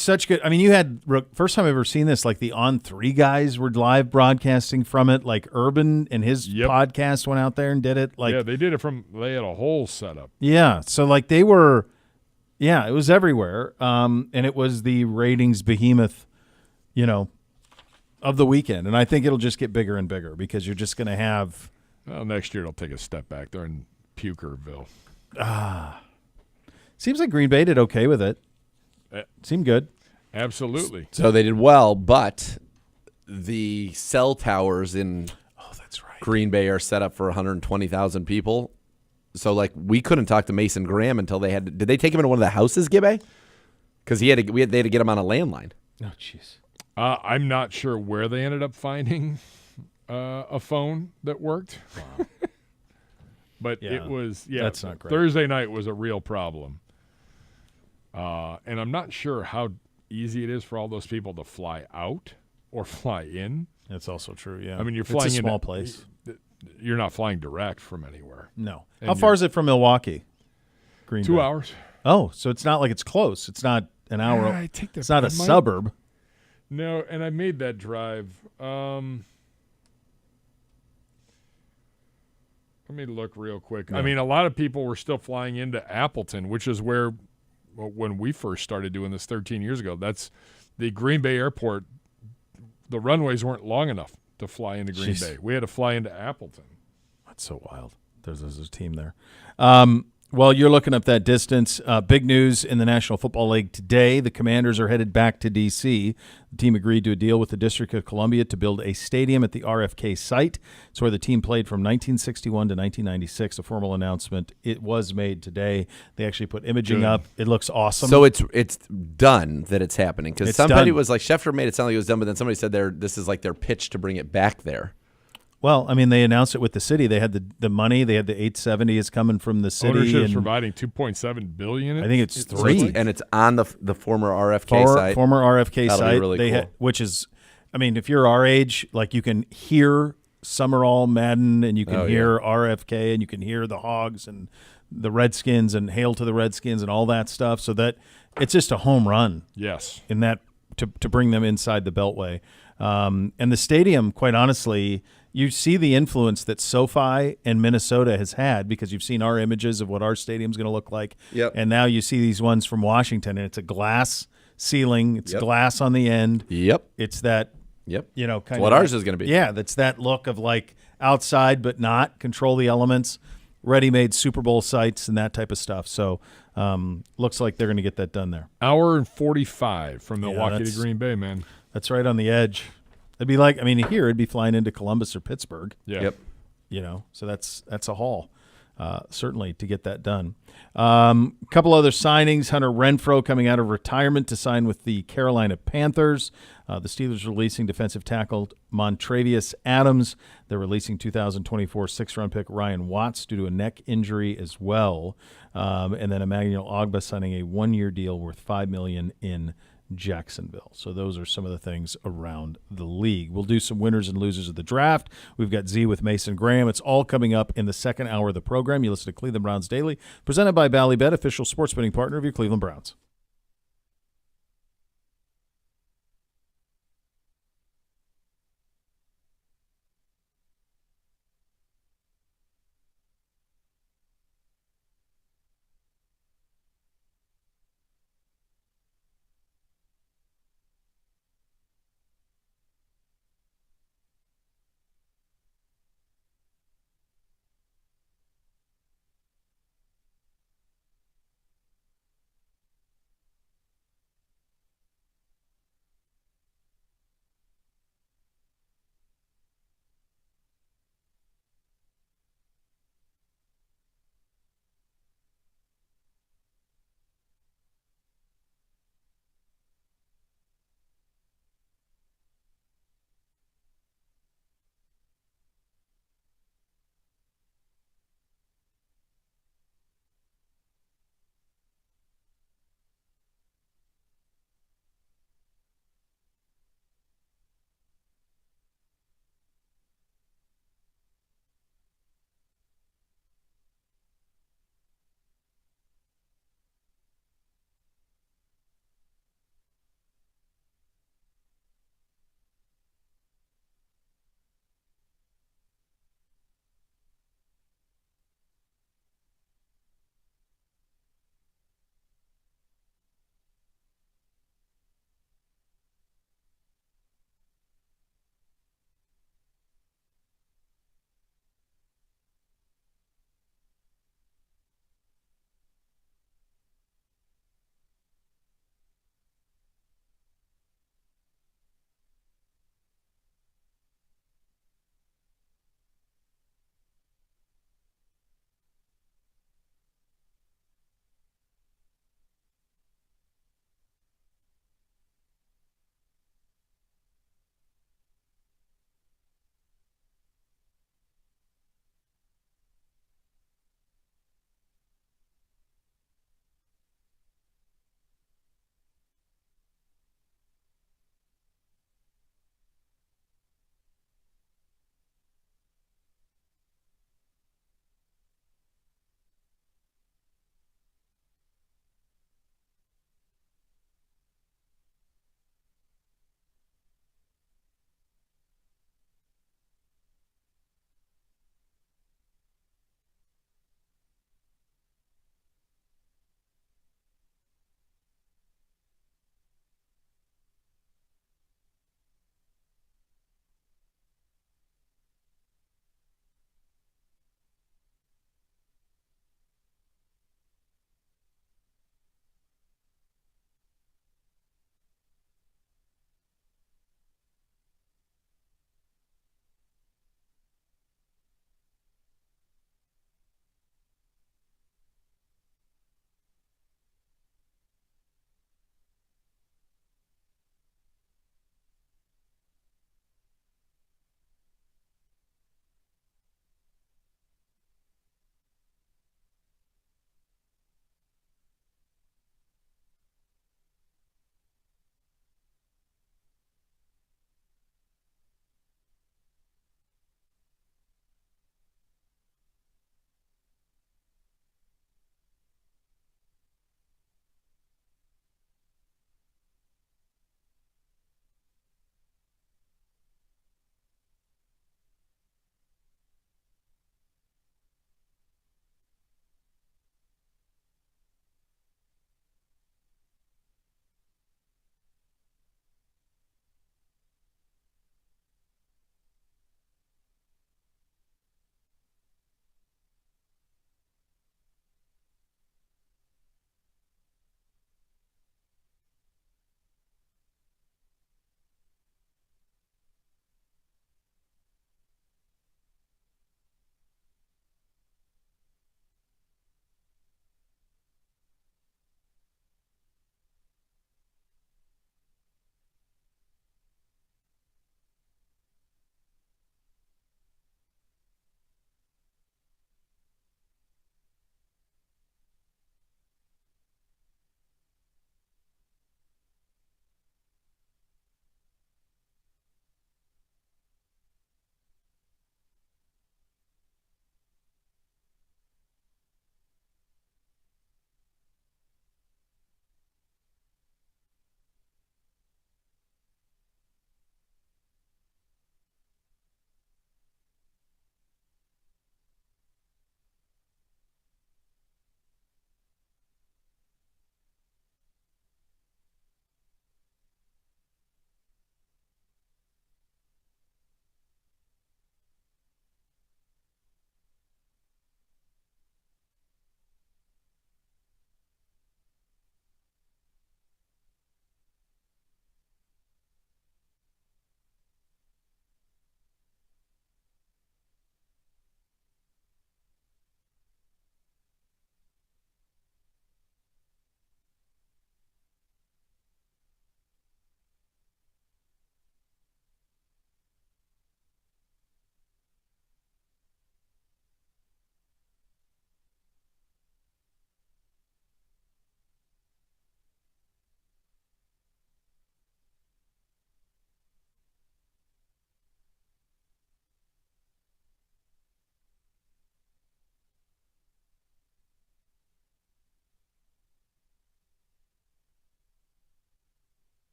such good. I mean, you had first time I've ever seen this. Like the On3 guys were live broadcasting from it. Like Urban and his podcast went out there and did it. Like yeah, they did it they had a whole setup. yeah, so like they were, yeah, it was everywhere. And it was the ratings behemoth, of the weekend. And I think it'll just get bigger and bigger because you're just going to have. Well, next year it'll take a step back. They're in Pukerville. Seems like Green Bay did okay with it. Seemed good. Absolutely. So they did well, but the cell towers in That's right. Green Bay are set up for 120,000 people. So, we couldn't talk to Mason Graham until they had. Did they take him into one of the houses, Gibbe? Because they had to get him on a landline. Oh, jeez. I'm not sure where they ended up finding a phone that worked. Wow. But Yeah, it was, that's not great. Thursday night was a real problem. And I'm not sure how easy it is for all those people to fly out or fly in. That's also true, yeah. I mean, you're flying it's a in small place. You're not flying direct from anywhere. No. And How far is it from Milwaukee? Green 2 Bay? hours. Oh, so it's not like it's close. It's not an hour. Yeah, I take that it's not a back. suburb. No, and I made that drive. Let me look real quick. Yeah. I mean, a lot of people were still flying into Appleton, which is where, when we first started doing this 13 years ago, that's the Green Bay airport. The runways weren't long enough to fly into Green Jeez. Bay. We had to fly into Appleton. That's so wild. There's a team there. Well, you're looking up that distance. Big news in the National Football League today. The Commanders are headed back to D.C. The team agreed to a deal with the District of Columbia to build a stadium at the RFK site. It's where the team played from 1961 to 1996. A formal announcement. It was made today. They actually put imaging Good. up. It looks awesome. So it's done that it's happening. Because It's somebody done. was like, Schefter made it sound like it was done, but then somebody said this is like their pitch to bring it back there. Well, I mean, they announced it with the city. They had the money. They had the 870 is coming from the city. Ownership is and providing $2.7 billion. I think it's So three. and it's on the former RFK site. Former RFK That'll be site. really cool. Which is, I mean, if you're our age, like you can hear Summerall Madden and you can hear RFK and you can hear the Hogs and the Redskins and Hail to the Redskins and all that stuff. So that it's just a home run Yes. in that to bring them inside the Beltway. And the stadium, quite honestly, you see the influence that SoFi and Minnesota has had because you've seen our images of what our stadium's going to look like. Yep. And now you see these ones from Washington, and it's a glass ceiling. It's Yep. glass on the end. Yep. It's that Yep. You know, kind That's what of ours is going to be. Yeah, that's that look of like outside but not, control the elements, ready-made Super Bowl sites and that type of stuff. So looks like they're going to get that done there. Hour and 45 from Milwaukee to that's- Green Bay, man. That's right on the edge. It'd be like, I mean, here it'd be flying into Columbus or Pittsburgh. Yeah. Yep. You know, so that's a haul, certainly, to get that done. A couple other signings: Hunter Renfrow coming out of retirement to sign with the Carolina Panthers. The Steelers releasing defensive tackle Montravius Adams. They're releasing 2024 sixth-round pick Ryan Watts due to a neck injury as well. And then Emmanuel Ogbah signing a one-year deal worth $5 million in Jacksonville. So those are some of the things around the league. We'll do some winners and losers of the draft. We've got Z with Mason Graham. It's all coming up in the second hour of the program. You listen to Cleveland Browns Daily, presented by Ballybet, official sports betting partner of your Cleveland Browns.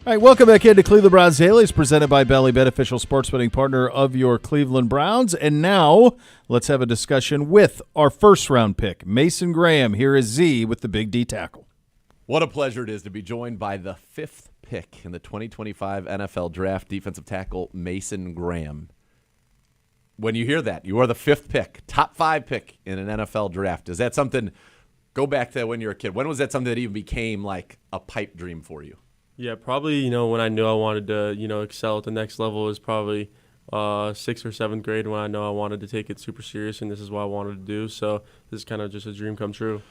All right, welcome back into Cleveland Browns Daily. It's presented by Bally Bet, official sports betting partner of your Cleveland Browns. And now let's have a discussion with our first-round pick, Mason Graham. Here is Z with the Big D tackle. What a pleasure it is to be joined by the 5th pick in the 2025 NFL Draft, defensive tackle Mason Graham. When you hear that, you are the 5th pick, top 5 pick in an NFL draft. Is that something, go back to when you were a kid, when was that something that even became like a pipe dream for you? Yeah, probably, when I knew I wanted to, excel at the next level was probably 6th or 7th grade when I know I wanted to take it super serious, and this is what I wanted to do. So this is kind of just a dream come true.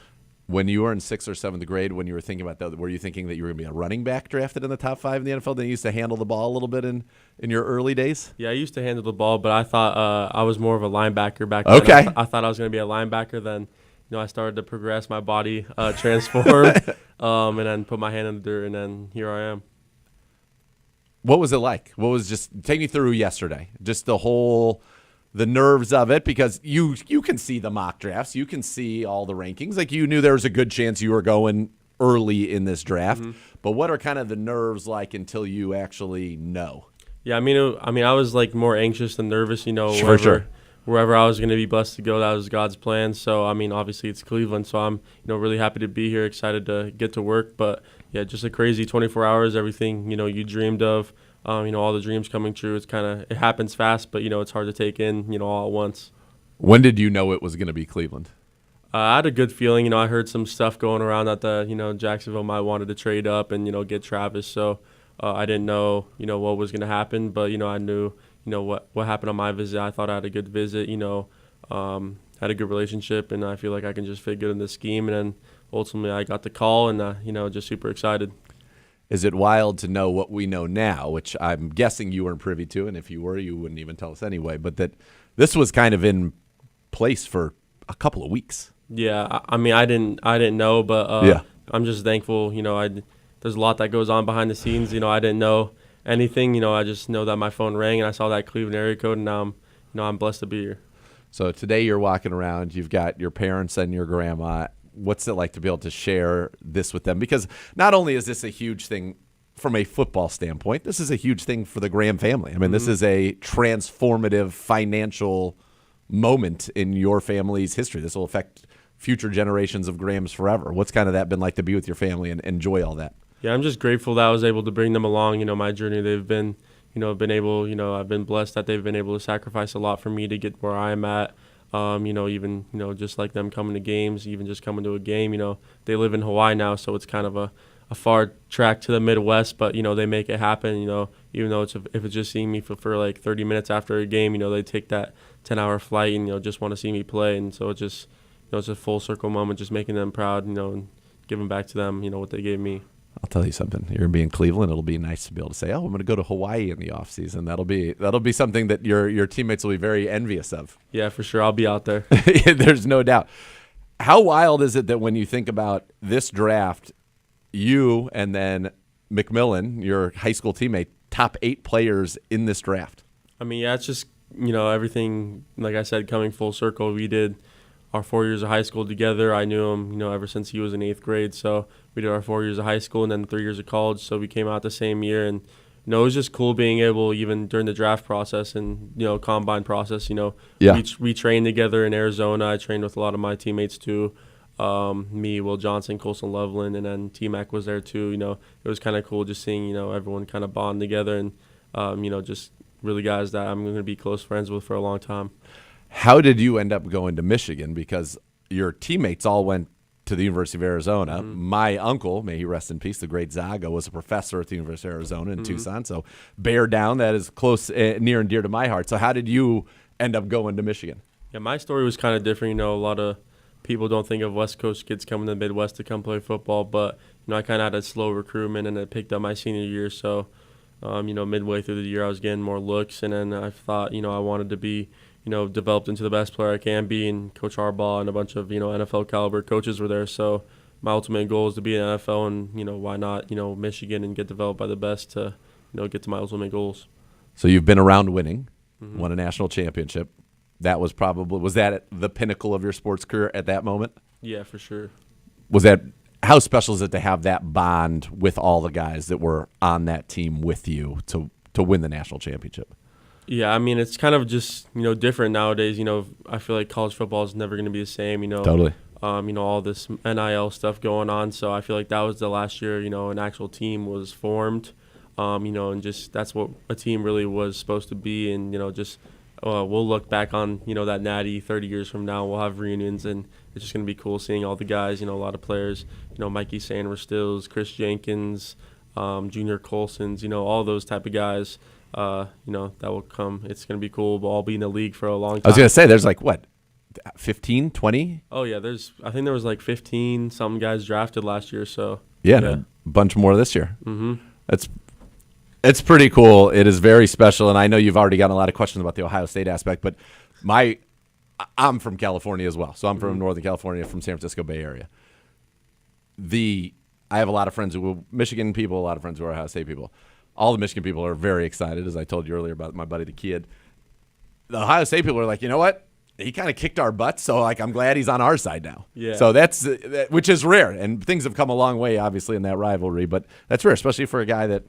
When you were in 6th or 7th grade, when you were thinking about that, were you thinking that you were going to be a running back drafted in the top 5 in the NFL? Then you used to handle the ball a little bit in your early days? Yeah, I used to handle the ball, but I thought I was more of a linebacker back then. Okay. I thought I was going to be a linebacker. Then, I started to progress, my body transformed, and then put my hand in the dirt, and then here I am. What was it like? What was just take me through yesterday? Just the nerves of it, because you can see the mock drafts, you can see all the rankings. Like, you knew there was a good chance you were going early in this draft. Mm-hmm. But what are kind of the nerves like until you actually know? Yeah, I was like more anxious than nervous. Sure. Wherever I was going to be blessed to go, that was God's plan. So, obviously it's Cleveland, so I'm, really happy to be here, excited to get to work. But, yeah, just a crazy 24 hours, everything, you dreamed of, all the dreams coming true. It happens fast, but, it's hard to take in, all at once. When did you know it was going to be Cleveland? I had a good feeling. I heard some stuff going around that, Jacksonville might wanted to trade up and, get Travis. So I didn't know, what was going to happen, but, I knew – what happened on my visit. I thought I had a good visit, had a good relationship, and I feel like I can just fit good in this scheme. And then ultimately I got the call and, just super excited. Is it wild to know what we know now, which I'm guessing you weren't privy to, and if you were, you wouldn't even tell us anyway, but that this was kind of in place for a couple of weeks? Yeah, I didn't know, but yeah. I'm just thankful. There's a lot that goes on behind the scenes. I didn't know anything, I just know that my phone rang and I saw that Cleveland area code, and now I'm blessed to be here. So today you're walking around, you've got your parents and your grandma. What's it like to be able to share this with them? Because not only is this a huge thing from a football standpoint, this is a huge thing for the Graham family. I mean, This is a transformative financial moment in your family's history. This will affect future generations of Grahams forever. What's kind of that been like to be with your family and enjoy all that? Yeah, I'm just grateful that I was able to bring them along. My journey, they've been, I've been blessed that they've been able to sacrifice a lot for me to get where I am at. Even, just like them coming to games, even just coming to a game, they live in Hawaii now, so it's kind of a far track to the Midwest, but, they make it happen, even though if it's just seeing me for like 30 minutes after a game, they take that 10-hour flight and, just want to see me play. And so it's just, it's a full circle moment, just making them proud, and giving back to them, what they gave me. I'll tell you something. You're going to be in Cleveland. It'll be nice to be able to say, "Oh, I'm going to go to Hawaii in the off season." That'll be something that your teammates will be very envious of. Yeah, for sure. I'll be out there. There's no doubt. How wild is it that when you think about this draft, you and then McMillan, your high school teammate, top 8 players in this draft? Yeah, it's just everything. Like I said, coming full circle. We did our 4 years of high school together. I knew him, ever since he was in 8th grade. So we did our 4 years of high school and then 3 years of college. So we came out the same year, and it was just cool being able, even during the draft process and combine process. Yeah. We trained together in Arizona. I trained with a lot of my teammates too. Me, Will Johnson, Colson Loveland, and then T-Mac was there too. It was kind of cool just seeing everyone kind of bond together and just really guys that I'm going to be close friends with for a long time. How did you end up going to Michigan? Because your teammates all went to the University of Arizona. Mm-hmm. My uncle, may he rest in peace, the great Zaga, was a professor at the University of Arizona in Tucson. So bear down, that is close, near and dear to my heart. So how did you end up going to Michigan? Yeah, my story was kind of different. A lot of people don't think of West Coast kids coming to the Midwest to come play football, but I kind of had a slow recruitment, and it picked up my senior year. So, midway through the year, I was getting more looks, and then I thought, I wanted to be developed into the best player I can be, and Coach Harbaugh and a bunch of, NFL caliber coaches were there. So my ultimate goal is to be in the NFL, and, why not, Michigan and get developed by the best to, get to my ultimate goals. So you've been around winning, won a national championship. Was that at the pinnacle of your sports career at that moment? Yeah, for sure. Was that how special is it to have that bond with all the guys that were on that team with you to win the national championship? Yeah, I mean, it's kind of just, different nowadays. I feel like college football is never going to be the same, Totally. All this NIL stuff going on. So I feel like that was the last year, an actual team was formed, and just that's what a team really was supposed to be. And, we'll look back on, that Natty 30 years from now. We'll have reunions, and it's just going to be cool seeing all the guys, a lot of players, Mikey Sanders-Stills, Chris Jenkins, Junior Colsons, all those type of guys. That will come. It's going to be cool. We'll all be in the league for a long time. I was going to say, there's like, what, 15, 20? Oh, yeah. I think there was like 15 some guys drafted last year. So Yeah, and a bunch more this year. Mm-hmm. It's pretty cool. It is very special, and I know you've already gotten a lot of questions about the Ohio State aspect, but I'm from California as well. So I'm from Northern California, from San Francisco Bay Area. I have a lot of friends who are Michigan people, a lot of friends who are Ohio State people. All the Michigan people are very excited, as I told you earlier about my buddy the Kid. The Ohio State people are like, you know what? He kind of kicked our butts, so I'm glad he's on our side now. Yeah. So that's which is rare, and things have come a long way, obviously, in that rivalry. But that's rare, especially for a guy that,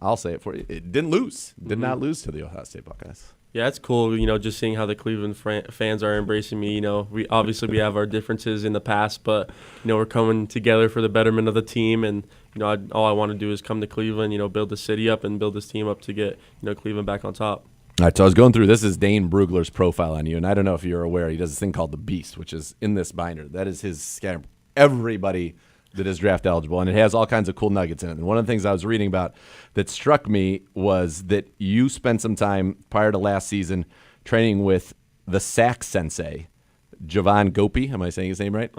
I'll say it for you, it didn't lose, did not lose to the Ohio State Buckeyes. Yeah, it's cool, just seeing how the Cleveland fans are embracing me. We have our differences in the past, but, we're coming together for the betterment of the team. And, all I want to do is come to Cleveland, build the city up and build this team up to get, Cleveland back on top. All right, so I was going through, this is Dane Brugler's profile on you, and I don't know if you're aware, he does this thing called the Beast, which is in this binder. That is his scam. Everybody that is draft eligible, and it has all kinds of cool nuggets in it. And one of the things I was reading about that struck me was that you spent some time prior to last season training with the sack sensei, Javan Gopi. Am I saying his name right?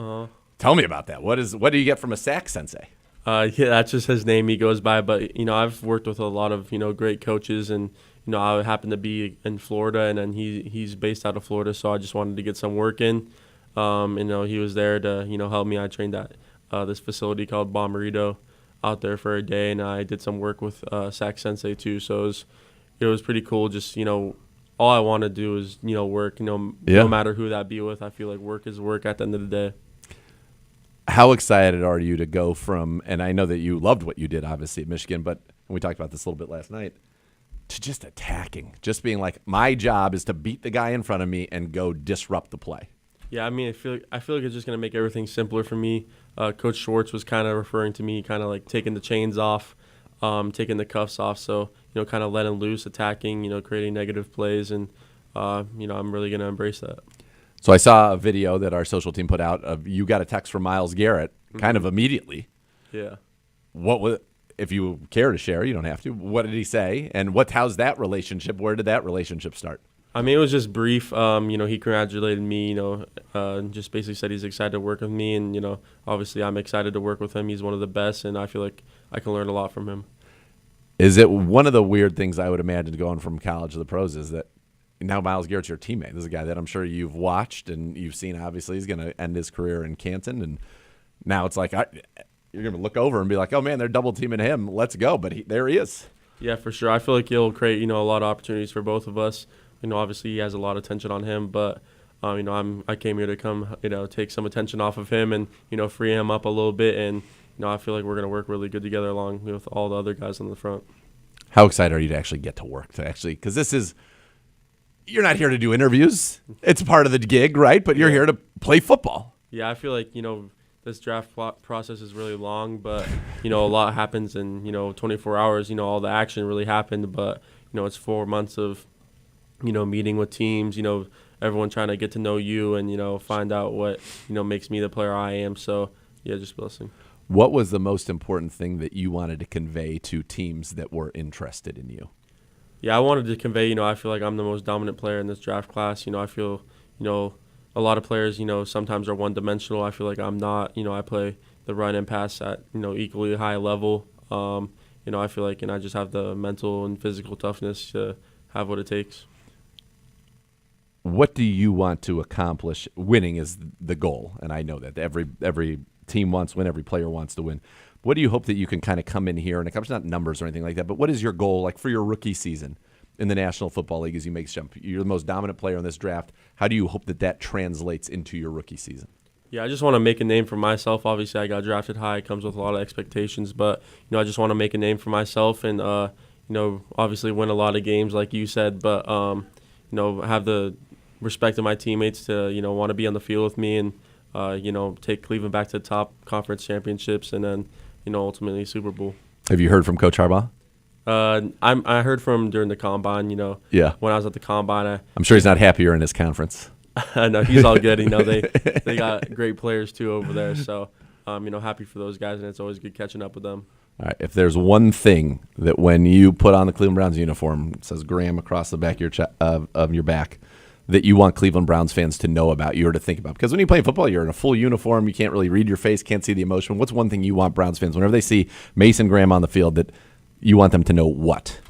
Tell me about that. What do you get from a sack sensei? Yeah, that's just his name he goes by. But, I've worked with a lot of, great coaches, and, I happen to be in Florida, and then he's based out of Florida, so I just wanted to get some work in. He was there to, help me. I trained at this facility called Bomberito out there for a day, and I did some work with Sack Sensei too. So it was pretty cool. Just, all I want to do is, work, no matter who that be with. I feel like work is work at the end of the day. How excited are you to go from, and I know that you loved what you did, obviously, at Michigan, but we talked about this a little bit last night, to just attacking, just being like, my job is to beat the guy in front of me and go disrupt the play. Yeah, I feel like it's just going to make everything simpler for me. Coach Schwartz was kind of referring to me kind of like taking the chains off, taking the cuffs off. So, kind of letting loose, attacking, creating negative plays. And, I'm really going to embrace that. So I saw a video that our social team put out of you got a text from Myles Garrett kind of immediately. Yeah. What was, if you care to share, you don't have to. What did he say? And how's that relationship? Where did that relationship start? It was just brief. He congratulated me, just basically said he's excited to work with me. And, obviously I'm excited to work with him. He's one of the best, and I feel like I can learn a lot from him. Is it one of the weird things I would imagine going from college to the pros is that now Myles Garrett's your teammate? This is a guy that I'm sure you've watched and you've seen. Obviously, he's going to end his career in Canton. And now it's like you're going to look over and be like, oh, man, they're double teaming him. Let's go. But there he is. Yeah, for sure. I feel like he'll create, a lot of opportunities for both of us. Obviously he has a lot of attention on him, but I came here to come, take some attention off of him and, free him up a little bit. And, I feel like we're going to work really good together along with all the other guys on the front. How excited are you to actually get to work? Because this is, you're not here to do interviews. It's part of the gig, right? But you're here to play football. Yeah, I feel like, this draft process is really long, but, a lot happens in, 24 hours. All the action really happened, but, it's 4 months of, meeting with teams, everyone trying to get to know you and, find out what, makes me the player I am. So, yeah, just blessing. What was the most important thing that you wanted to convey to teams that were interested in you? Yeah, I wanted to convey, I feel like I'm the most dominant player in this draft class. I feel, a lot of players, sometimes are one-dimensional. I feel like I'm not. I play the run and pass at, equally high level. I feel like, and I just have the mental and physical toughness to have what it takes. What do you want to accomplish? Winning is the goal, and I know that every team wants to win, every player wants to win. What do you hope that you can kind of come in here, and it comes not numbers or anything like that, but what is your goal like for your rookie season in the National Football League as you make jump? You're the most dominant player in this draft. How do you hope that translates into your rookie season? Yeah, I just want to make a name for myself. Obviously, I got drafted high. It comes with a lot of expectations, but I just want to make a name for myself and obviously win a lot of games, like you said. But have the respect of my teammates to want to be on the field with me and take Cleveland back to the top conference championships and then ultimately Super Bowl. Have you heard from Coach Harbaugh? I heard from him during the combine. Yeah. When I was at the combine, I'm sure he's not happier in his conference. I know he's all good. They got great players too over there. So, happy for those guys, and it's always good catching up with them. All right. If there's one thing that when you put on the Cleveland Browns uniform, it says Graham across the back of your back, that you want Cleveland Browns fans to know about, you or to think about, because when you play football, you're in a full uniform. You can't really read your face, can't see the emotion. What's one thing you want Browns fans whenever they see Mason Graham on the field that you want them to know what?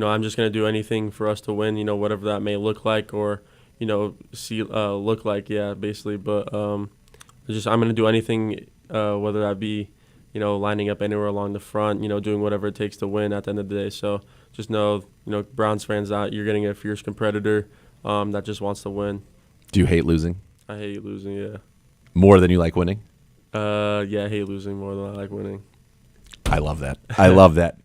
I'm just gonna do anything for us to win. Whatever that may look like or look like, yeah, basically. But I'm gonna do anything, whether that be, lining up anywhere along the front, doing whatever it takes to win at the end of the day. So just know, Browns fans out, you're getting a fierce competitor that just wants to win. Do you hate losing? I hate losing, yeah. More than you like winning? Yeah, I hate losing more than I like winning. I love that. I love that.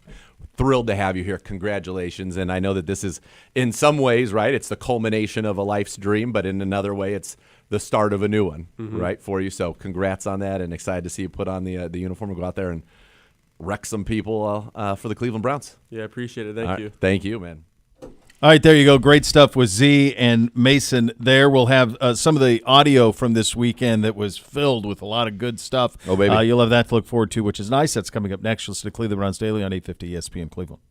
Thrilled to have you here. Congratulations. And I know that this is, in some ways, right, it's the culmination of a life's dream, but in another way, it's the start of a new one, right, for you. So congrats on that, and excited to see you put on the uniform and go out there and wreck some people for the Cleveland Browns. Yeah, appreciate it. All Thank right. you. Thank you, man. All right, there you go. Great stuff with Z and Mason there. We'll have some of the audio from this weekend that was filled with a lot of good stuff. Oh, baby. You'll have that to look forward to, which is nice. That's coming up next. You'll listen to Cleveland Browns Daily on 850 ESPN Cleveland.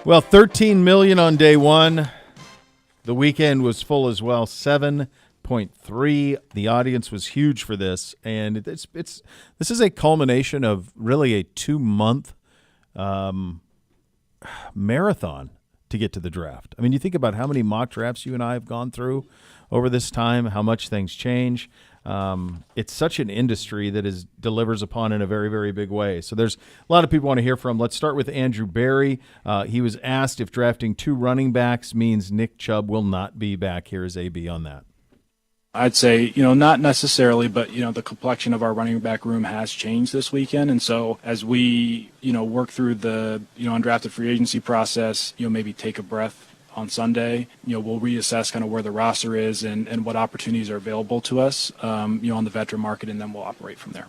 Well, 13 million on day one. The weekend was full as well, 7.3. The audience was huge for this, and this is a culmination of really a 2-month marathon to get to the draft. I mean, you think about how many mock drafts you and I have gone through over this time, how much things change. It's such an industry that delivers upon in a very, very big way. So there's a lot of people want to hear from. Let's start with Andrew Barry. He was asked if drafting 2 running backs means Nick Chubb will not be back. Here is AB on that. I'd say, not necessarily, but, the complexion of our running back room has changed this weekend. And so as we, work through the, undrafted free agency process, maybe take a breath on Sunday, we'll reassess kind of where the roster is and what opportunities are available to us, on the veteran market, and then we'll operate from there.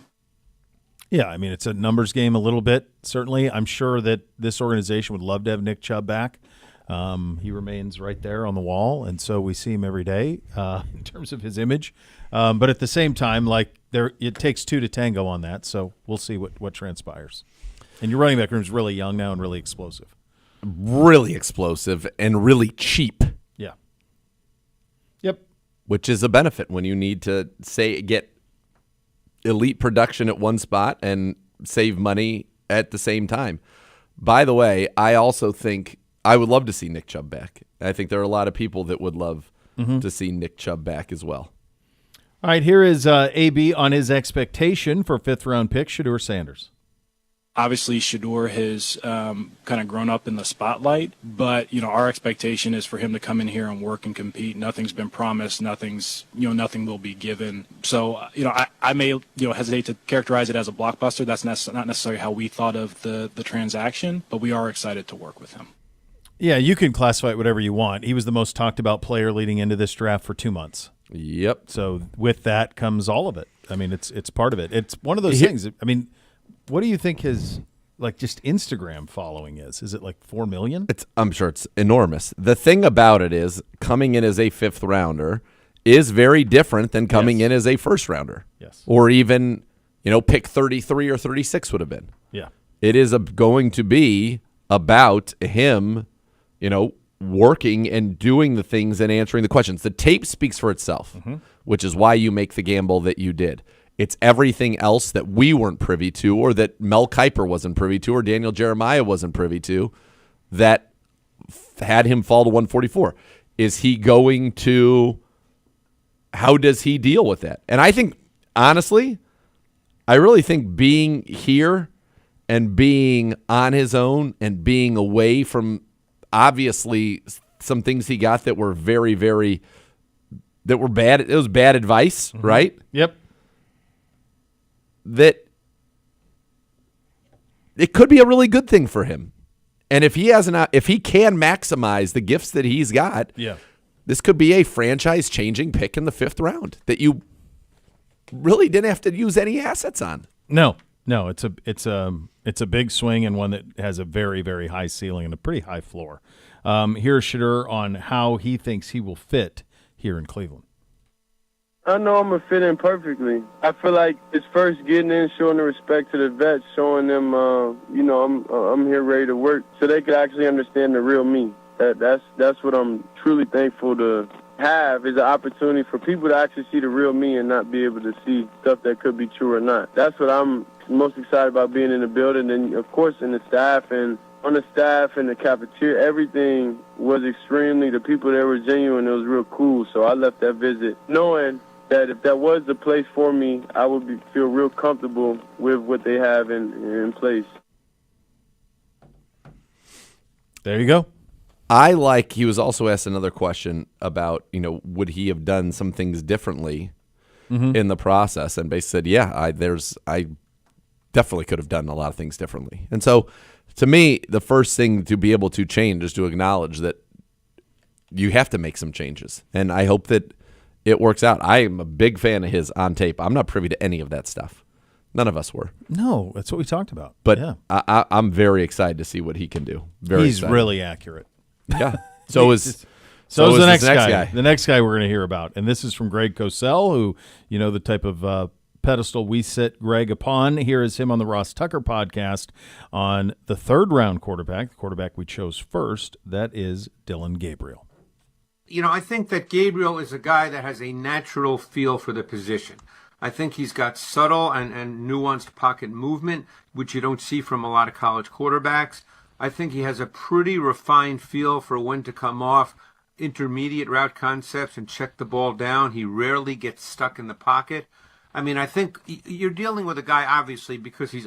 Yeah, I mean, it's a numbers game a little bit, certainly. I'm sure that this organization would love to have Nick Chubb back. He remains right there on the wall, and so we see him every day in terms of his image. But at the same time, it takes 2 to tango on that, so we'll see what transpires. And your running back room is really young now and really explosive. Really explosive and really cheap. Yeah. Yep. Which is a benefit when you need to get elite production at one spot and save money at the same time. By the way, I also think I would love to see Nick Chubb back. I think there are a lot of people that would love to see Nick Chubb back as well. All right, here is AB on his expectation for 5th-round pick, Shedeur Sanders. Obviously, Shedeur has kind of grown up in the spotlight, but our expectation is for him to come in here and work and compete. Nothing's been promised. Nothing will be given. So, I may hesitate to characterize it as a blockbuster. That's not necessarily how we thought of the transaction, but we are excited to work with him. Yeah, you can classify it whatever you want. He was the most talked about player leading into this draft for 2 months. Yep. So with that comes all of it. I mean, it's part of it. It's one of those things. I mean, what do you think his just Instagram following is? Is it like 4 million? I'm sure it's enormous. The thing about it is coming in as a 5th rounder is very different than coming in as a 1st rounder. Yes. Or even, pick 33 or 36 would have been. Yeah. It is going to be about him, working and doing the things and answering the questions. The tape speaks for itself, which is why you make the gamble that you did. It's everything else that we weren't privy to, or that Mel Kiper wasn't privy to, or Daniel Jeremiah wasn't privy to, that had him fall to 144. Is he going to – how does he deal with that? And I think, honestly, I really think being here and being on his own and being away from obviously some things he got that were very, very – that were bad. It was bad advice, right? Yep. That it could be a really good thing for him. And if he can maximize the gifts that he's got, this could be a franchise-changing pick in the 5th round that you really didn't have to use any assets on. No, it's a big swing and one that has a very, very high ceiling and a pretty high floor. Here's Shedeur on how he thinks he will fit here in Cleveland. I know I'm going to fit in perfectly. I feel like it's first getting in, showing the respect to the vets, showing them, I'm here ready to work so they could actually understand the real me. That's what I'm truly thankful to have, is an opportunity for people to actually see the real me and not be able to see stuff that could be true or not. That's what I'm most excited about being in the building, and, of course, in the staff and on the staff and the cafeteria. Everything was the people there were genuine. It was real cool. So I left that visit knowing that if that was the place for me, I would feel real comfortable with what they have in place. There you go. He was also asked another question about, would he have done some things differently in the process? And basically said, I definitely could have done a lot of things differently. And so to me, the first thing to be able to change is to acknowledge that you have to make some changes. And I hope that it works out. I am a big fan of his on tape. I'm not privy to any of that stuff. None of us were. No, that's what we talked about. But yeah. I'm very excited to see what he can do. He's excited. really accurate. Yeah. So is the next guy. The next guy we're going to hear about. And this is from Greg Cosell, who, the type of pedestal we sit Greg upon. Here is him on the Ross Tucker podcast on the third round quarterback, the quarterback we chose first. That is Dillon Gabriel. You know, I think that Gabriel is a guy that has a natural feel for the position. I think he's got subtle and nuanced pocket movement, which you don't see from a lot of college quarterbacks. I think he has a pretty refined feel for when to come off intermediate route concepts and check the ball down. He rarely gets stuck in the pocket. I mean, I think you're dealing with a guy, obviously, because he was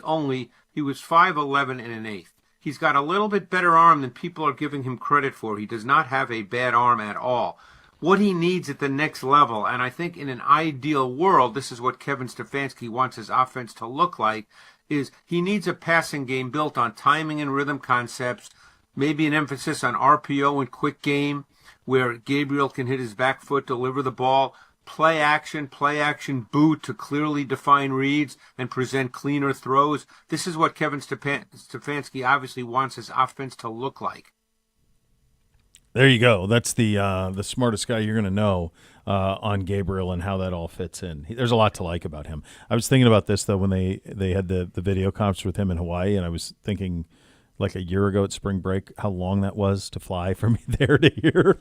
5'11" and an eighth. He's got a little bit better arm than people are giving him credit for. He does not have a bad arm at all. What he needs at the next level, and I think in an ideal world, this is what Kevin Stefanski wants his offense to look like, is he needs a passing game built on timing and rhythm concepts, maybe an emphasis on RPO and quick game, where Gabriel can hit his back foot, deliver the ball, play action boot to clearly define reads and present cleaner throws. This is what Kevin Stefanski obviously wants his offense to look like. There you go. That's the smartest guy you're going to know on Gabriel and how that all fits in. There's a lot to like about him. I was thinking about this, though, when they had the video conference with him in Hawaii, and I was thinking like a year ago at spring break how long that was to fly from there to here.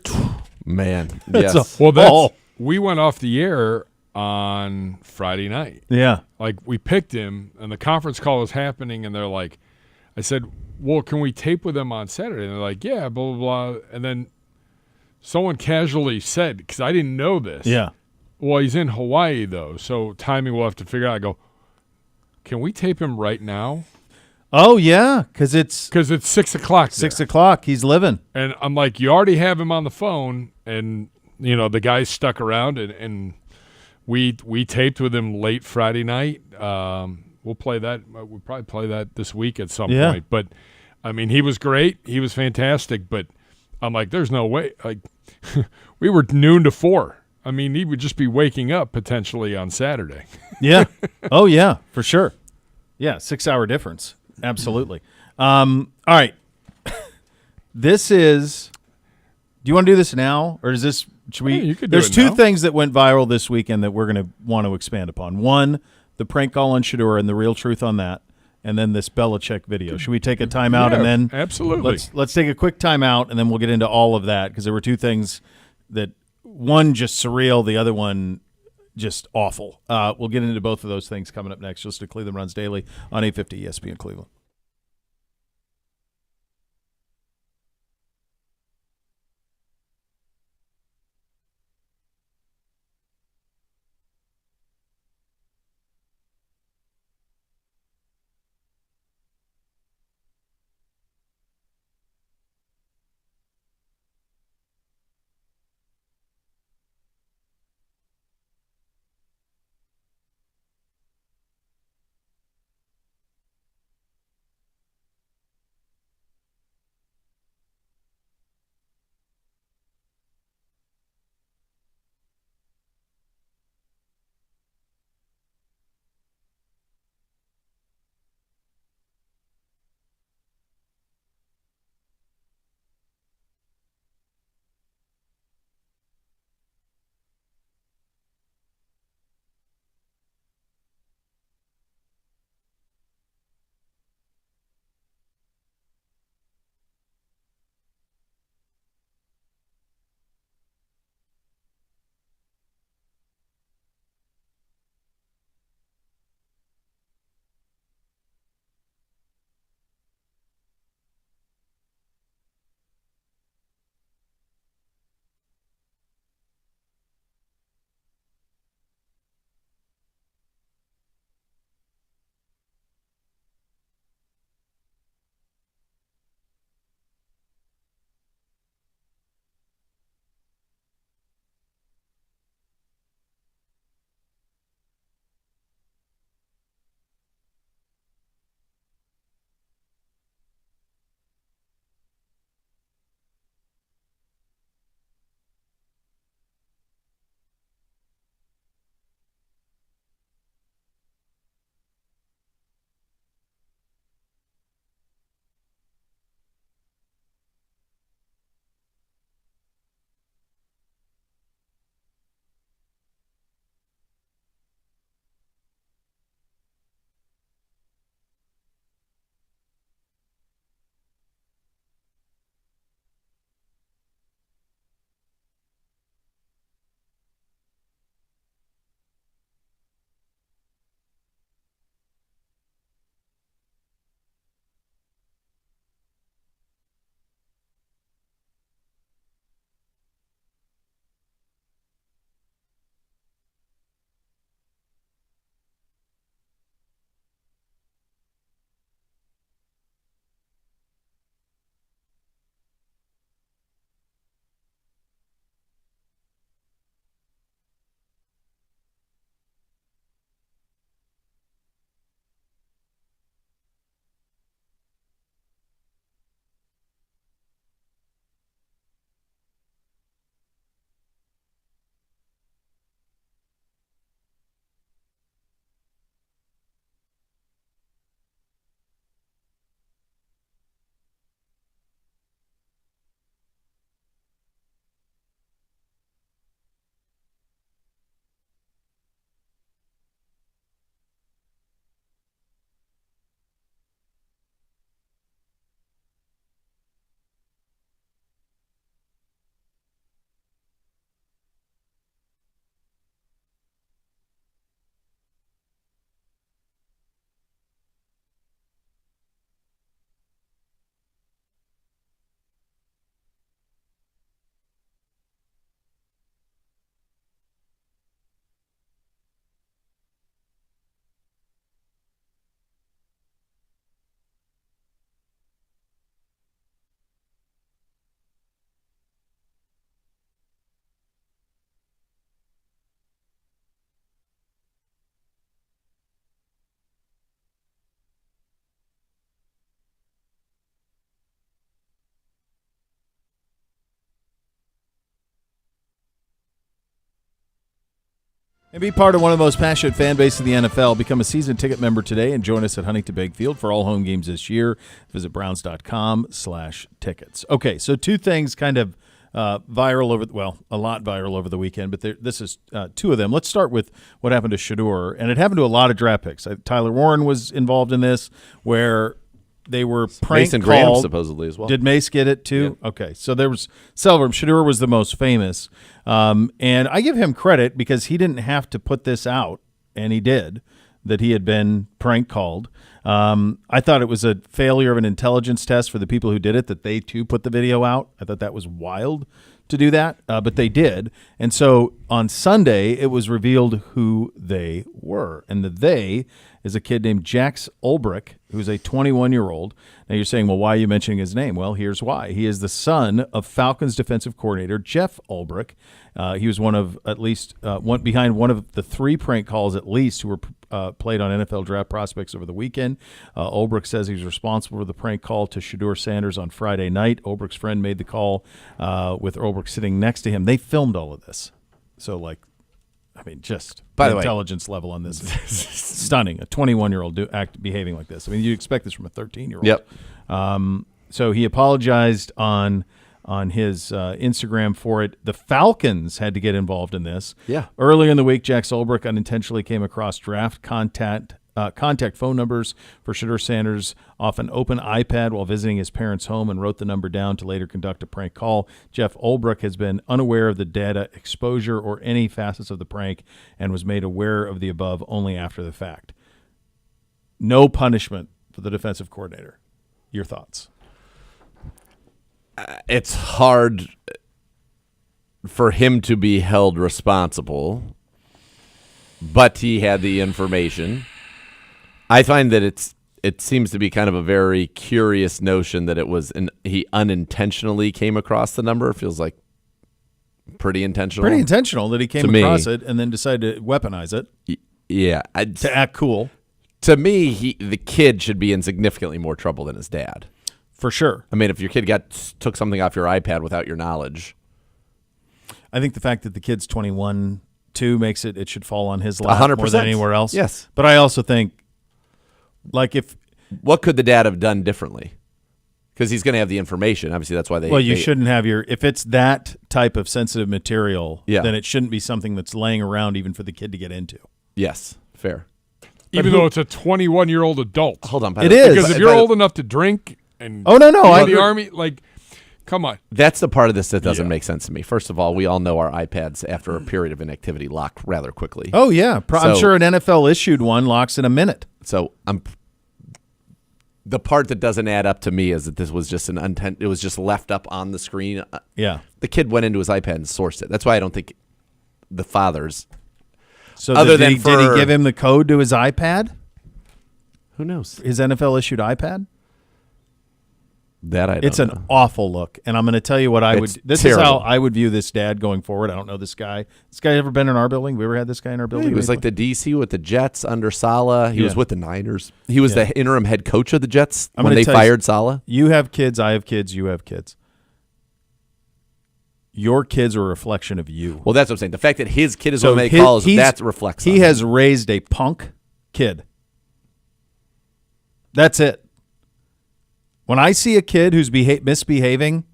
Man, That's yes. We went off the air on Friday night. Yeah. Like, we picked him, and the conference call was happening, and they're like, I said, well, can we tape with him on Saturday? And they're like, yeah, blah, blah, blah. And then someone casually said, because I didn't know this. Yeah. Well, he's in Hawaii, though, so timing we'll have to figure out. I go, can we tape him right now? Oh, yeah, because it's 6 o'clock there. 6 o'clock. He's living. And I'm like, you already have him on the phone, and the guy stuck around, and we taped with him late Friday night. We'll play that. We'll probably play that this week at some point. But I mean, he was great. He was fantastic. But I'm like, there's no way. Like, we were noon to 4. I mean, he would just be waking up potentially on Saturday. Yeah. Oh, yeah, for sure. Yeah, 6-hour difference. Absolutely. All right. This is. Do you want to do this now, or is this? Should we? Yeah, you could do There's it two now. things that went viral this weekend that we're going to want to expand upon. One, the prank call on Shedeur and the real truth on that, and then this Belichick video. Should we take a timeout Yeah, and then absolutely. let's take a quick timeout and then we'll get into all of that because there were two things that one just surreal, the other one just awful. We'll get into both of those things coming up next. Just to Cleveland Runs Daily on 850 ESPN Cleveland. And be part of one of the most passionate fan bases in the NFL. Become a season ticket member today and join us at Huntington Bank Field for all home games this year. Visit browns.com/tickets. Okay, so two things kind of viral a lot viral over the weekend, but this is two of them. Let's start with what happened to Shedeur, and it happened to a lot of draft picks. Tyler Warren was involved in this, where they were prank Mason Graham called. supposedly as well. Did Mace get it too? Yeah. Okay, so there was several of them. Shedeur was the most famous, and I give him credit because he didn't have to put this out, and he did, that he had been prank called. I thought it was a failure of an intelligence test for the people who did it, that they too put the video out. I thought that was wild to do that, but they did. And so on Sunday, it was revealed who they were. And the they is a kid named Jax Ulbrich, who's a 21-year-old. Now you're saying, well, why are you mentioning his name? Well, here's why. He is the son of Falcons defensive coordinator Jeff Ulbrich. He was one of at least behind one of the three prank calls at least who were played on NFL draft prospects over the weekend. Ulbrich says he was responsible for the prank call to Shedeur Sanders on Friday night. Ulbrich's friend made the call with Ulbrich sitting next to him. They filmed all of this. So, just By the the way, intelligence level on this is stunning. A 21-year-old behaving like this. I mean, you expect this from a 13-year-old. Yep. So he apologized on his Instagram for it. The Falcons had to get involved in this. Yeah. Earlier in the week, Jax Ulbrich unintentionally came across draft contact phone numbers for Shedeur Sanders off an open iPad while visiting his parents' home and wrote the number down to later conduct a prank call. Jeff Ulbrich has been unaware of the data exposure or any facets of the prank and was made aware of the above only after the fact. No punishment for the defensive coordinator. Your thoughts? It's hard for him to be held responsible, but he had the information. I find that it seems to be kind of a very curious notion that he unintentionally came across the number. It feels like pretty intentional. Pretty intentional that he came across it and then decided to weaponize it Yeah. to act cool. To me, the kid should be in significantly more trouble than his dad. For sure. I mean, if your kid took something off your iPad without your knowledge. I think the fact that the kid's 21 too makes it should fall on his lap 100%. more than anywhere else. Yes. But I also think, what could the dad have done differently? Because he's going to have the information. Obviously, that's why you shouldn't have if it's that type of sensitive material, Yeah. then it shouldn't be something that's laying around even for the kid to get into. Yes, fair. Even though it's a 21-year-old adult. Hold on. It is. Because if you're old enough to drink and Oh, no. be I in the agree. Army, come on. That's the part of this that doesn't Yeah. make sense to me. First of all, we all know our iPads, after a period of inactivity, lock rather quickly. Oh, yeah. I'm So- sure an NFL issued one locks in a minute. So the part that doesn't add up to me is that this was just it was just left up on the screen. Yeah. The kid went into his iPad and sourced it. That's why I don't think the fathers. So Other did than he for- give him the code to his iPad? Who knows? His NFL issued iPad? That I don't It's an know. awful look, and I'm going to tell you what I It's would. This is how terrible. I would view this dad going forward. I don't know this guy. This guy ever been in our building? We ever had this guy in our building? He was like the DC with the Jets under Saleh. He was Yeah. with the Niners. He was the interim head coach of the Jets I'm when gonna they tell you- fired Saleh. You have kids. I have kids. You have kids. Your kids are a reflection of you. Well, that's what I'm saying. The fact that his kid is So one of the his- calls, he's- that reflects. He on has him. raised a punk kid. That's it. When I see a kid who's misbehaving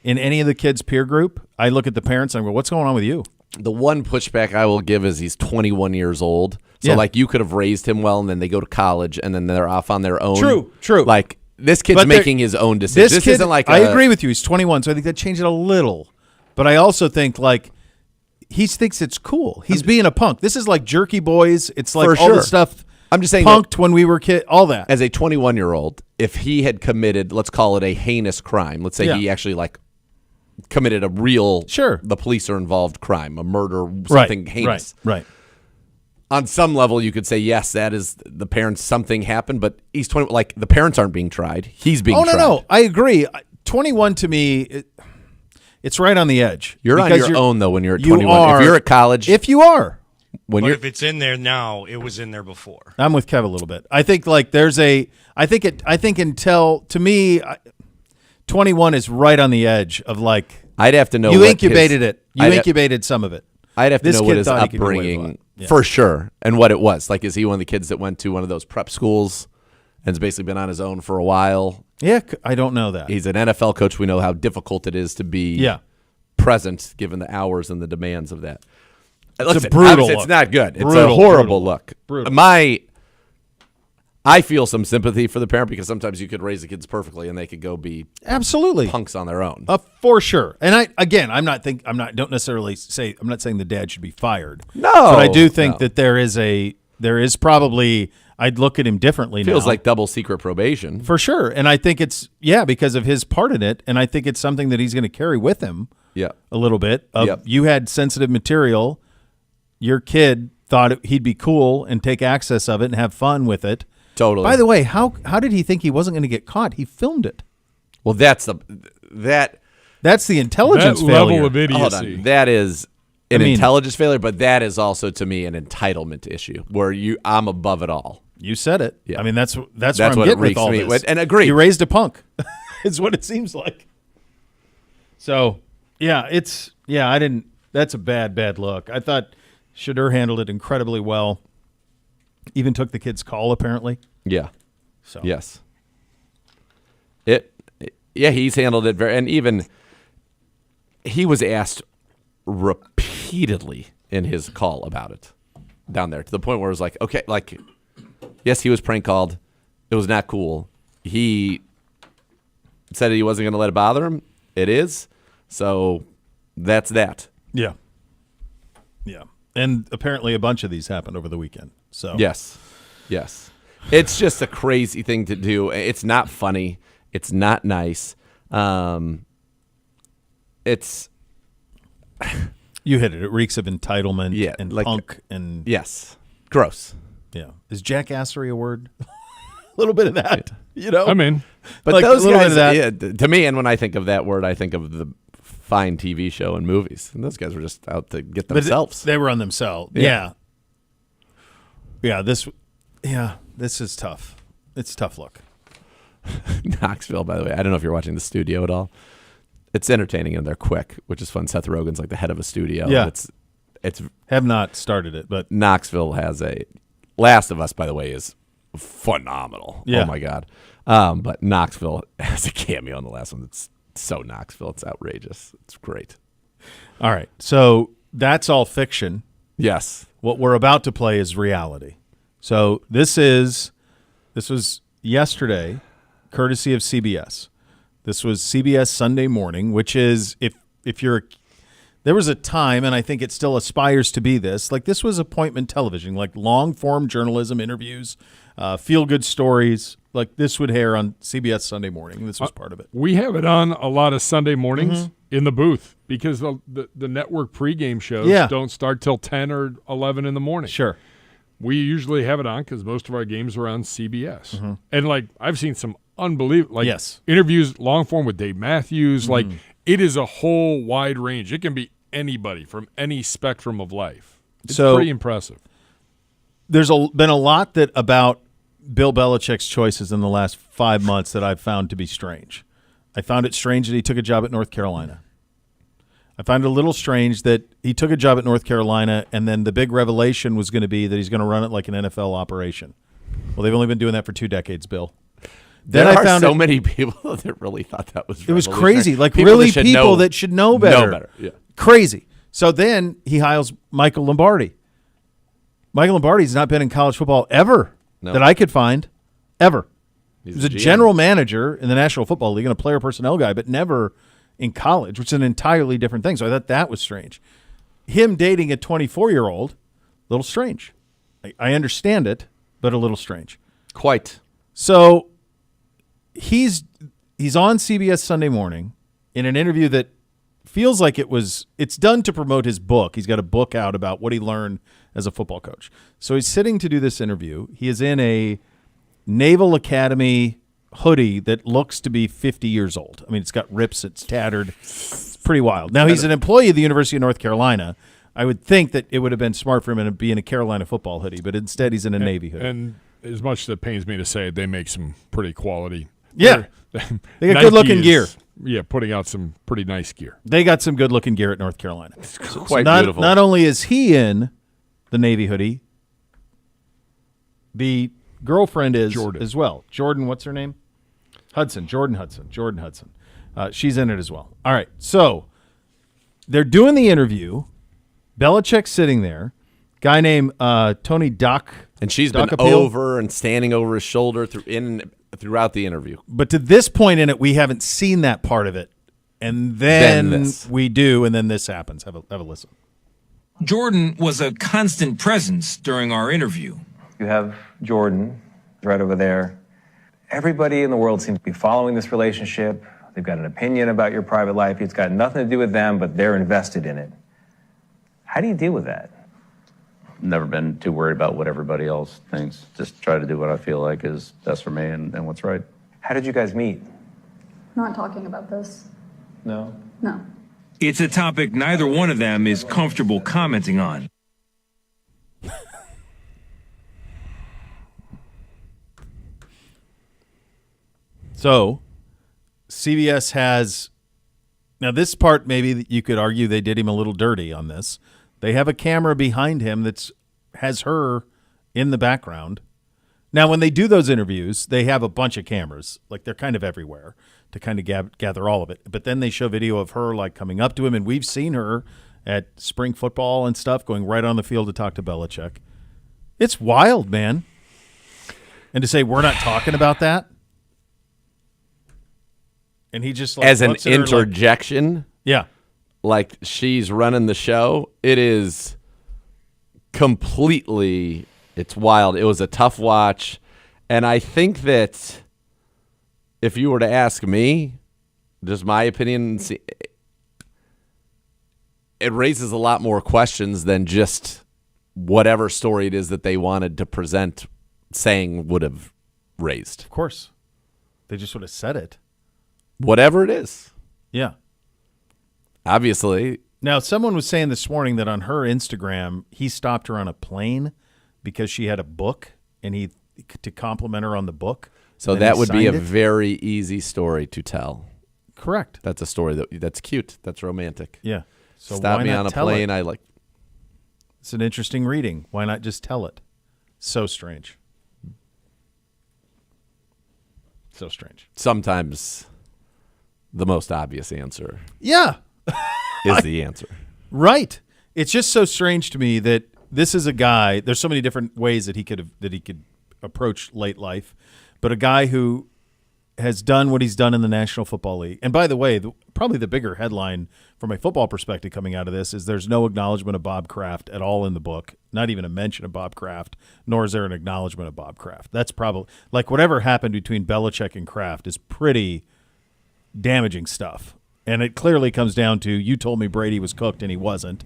in any of the kids' peer group, I look at the parents and I go, what's going on with you? The one pushback I will give is he's 21 years old. So, Yeah. you could have raised him well, and then they go to college, and then they're off on their own. True. This kid's But they're- making his own decisions. This kid, isn't like I agree with you. He's 21, so I think that changed it a little. But I also think, he thinks it's cool. He's being a punk. This is like Jerky Boys. It's like For all the sure. stuff I'm just saying punked when we were kids, all that. As a 21-year-old, if he had committed, let's call it a heinous crime, let's say Yeah. he actually committed a real, Sure. the police are involved crime, a murder, something heinous. Right. On some level, you could say, yes, that is the parents, something happened, but he's 20, the parents aren't being tried. He's being tried. No. I agree. 21 to me, it's right on the edge. You're on Because your own, though, when you're at you 21. are- If you're at college, If you are. when But you're if it's in there now, it was in there before. I'm with Kev a little bit. I think I think until, to me, 21 is right on the edge of I'd have to know you what incubated his- it. You I'd ha- incubated some of it. I'd have to This know kid what his thought he could get away with a upbringing lot. Yeah. for sure and what it was. Like, is he one of the kids that went to one of those prep schools and has basically been on his own for a while? Yeah, I don't know that. He's an NFL coach. We know how difficult it is to be Yeah. present given the hours and the demands of that. Listen, brutal obviously look. It's not good. It's a Brutal, horrible brutal look. Brutal. I feel some sympathy for the parent because sometimes you could raise the kids perfectly and they could go be Absolutely. punks on their own. For sure. And I'm not saying the dad should be fired. No, But I do think no. that there is probably, I'd look at him differently now. Feels like double secret probation. For sure. And I think it's, because of his part in it. And I think it's something that he's going to carry with him Yeah. a little bit. Yep. You had sensitive material. Your kid thought he'd be cool and take access of it and have fun with it. Totally. By the way, how did he think he wasn't going to get caught? He filmed it. Well, that's the intelligence That failure. level of hold idiocy. on. That is an I mean- intelligence failure, but that is also to me an entitlement issue where I'm above it all. You said it. Yeah. I mean, that's where That's I'm what it getting with reeks all me this. with- and agree. You raised a punk. Is what it seems like. So, that's a bad look. I thought Shadur handled it incredibly well. Even took the kid's call, apparently. Yeah. So Yes. He's handled it very, and even he was asked repeatedly in his call about it down there to the point where it was like, okay, like, yes, he was prank called. It was not cool. He said he wasn't going to let it bother him. It is. So that's that. Yeah. Yeah. And apparently a bunch of these happened over the weekend. So Yes. It's just a crazy thing to do. It's not funny. It's not nice. It's you hit it. It reeks of entitlement Yeah, and like- punk and yes, gross. yeah. Is jackassery a word? A little bit of that. I mean, But Like, those a little bit guys, of that. to me, and when I think of that word, I think of the fine TV show and movies. And those guys were just out to get But themselves. they were on themselves. Yeah. Yeah. This is tough. It's a tough look. Knoxville, by the way, I don't know if you're watching the studio at all. It's entertaining and they're quick, which is fun. Seth Rogen's like the head of a studio. Yeah. and it's Have not started it, but Knoxville has a Last of Us, by the way, is phenomenal. Yeah. Oh my god. But Knoxville has a cameo in the last one. It's so Knoxville. It's outrageous. It's great. all right. So that's all fiction. Yes. What we're about to play is reality. So this was yesterday, courtesy of CBS. This was CBS Sunday Morning, which is there was a time, and I think it still aspires to be this. Like this was appointment television, like long form journalism, interviews, feel good stories. Like this would air on CBS Sunday Morning. This was part of it. we have it on a lot of Sunday mornings in the booth because the network pregame shows Yeah. don't start till 10 or 11 in the morning. Sure. We usually have it on because most of our games are on CBS. And, like, I've seen some unbelievable, like, Yes. interviews, long form with Dave Matthews. Like, it is a whole wide range. It can be anybody from any spectrum of life. It's So- pretty impressive. There's been a lot about Bill Belichick's choices in the last 5 months that I've found to be strange. I found it strange that he took a job at North Carolina. I find it a little strange that he took a job at North Carolina and then the big revelation was going to be that he's going to run it like an NFL operation. Well, they've only been doing that for 2 decades, Bill. Then There I are found so it, many people that really thought that was it was revolutionary. crazy. Like People really that should people know- that should know better. Know better. Yeah. Crazy. So then he hires Michael Lombardi. Michael Lombardi's not been in college football ever No. that I could find. Ever. He's He was a GM. general manager in the National Football League and a player personnel guy, but never in college, which is an entirely different thing. So I thought that was strange. Him dating a 24-year-old, a little strange. I understand it, but a little strange. Quite. So he's on CBS Sunday Morning in an interview that feels like it's done to promote his book. He's got a book out about what he learned as a football coach. So he's sitting to do this interview. He is in a Naval Academy hoodie that looks to be 50 years old. I mean, it's got rips, it's tattered. It's pretty wild. Now, he's an employee of the University of North Carolina. I would think that it would have been smart for him to be in a Carolina football hoodie, but instead he's in a Navy hoodie. And as much as it pains me to say it, they make some pretty quality. Yeah. They're- They got Nike good-looking is- gear. putting out some pretty nice gear. They got some good-looking gear at North Carolina. Quite not, beautiful. Not only is he in the Navy hoodie, the girlfriend is Jordan. as well. Jordan, what's her name? Jordan Hudson. She's in it as well. All right, so they're doing the interview. Belichick's sitting there. Guy named Tony Doc. And she's been Doc Appeal. over and standing over his shoulder throughout the interview. But to this point in it, we haven't seen that part of it. And then this. we do, and then this happens. Have a listen. Jordan was a constant presence during our interview. You have Jordan right over there. Everybody in the world seems to be following this relationship. They've got an opinion about your private life. It's got nothing to do with them, but they're invested in it. How do you deal with that? Never been too worried about what everybody else thinks. Just try to do what I feel like is best for me and what's right. How did you guys meet? Not talking about this. No? No. It's a topic neither one of them is comfortable commenting on. So, CBS has now this part. Maybe you could argue they did him a little dirty on this. They have a camera behind him that has her in the background. Now, when they do those interviews, they have a bunch of cameras, like they're kind of everywhere to kind of gather all of it. But then they show video of her like coming up to him, and we've seen her at spring football and stuff, going right on the field to talk to Belichick. It's wild, man. And to say we're not talking about that. And he just like, As an looks at her like- interjection, yeah, like she's running the show, it is completely, it's wild. It was a tough watch. And I think that if you were to ask me, just my opinion, it raises a lot more questions than just whatever story it is that they wanted to present saying would have raised. of course. They just would have said it. Whatever it is. Yeah. Obviously. Now, someone was saying this morning that on her Instagram, he stopped her on a plane because she had a book and he to compliment her on the book. So and that he would be a signed it. very easy story to tell. Correct. That's a story that's cute. That's romantic. Yeah. So Stop why me not on a tell plane. it? I like. It's an interesting reading. Why not just tell it? So strange. So strange. Sometimes the most obvious answer Yeah. is the answer. Right. It's just so strange to me that this is a guy. There's so many different ways that he could approach late life, but a guy who has done what he's done in the National Football League. And by the way, probably the bigger headline from a football perspective coming out of this is there's no acknowledgement of Bob Kraft at all in the book, not even a mention of Bob Kraft, nor is there an acknowledgement of Bob Kraft. That's probably like whatever happened between Belichick and Kraft is pretty damaging stuff. And it clearly comes down to you told me Brady was cooked and he wasn't.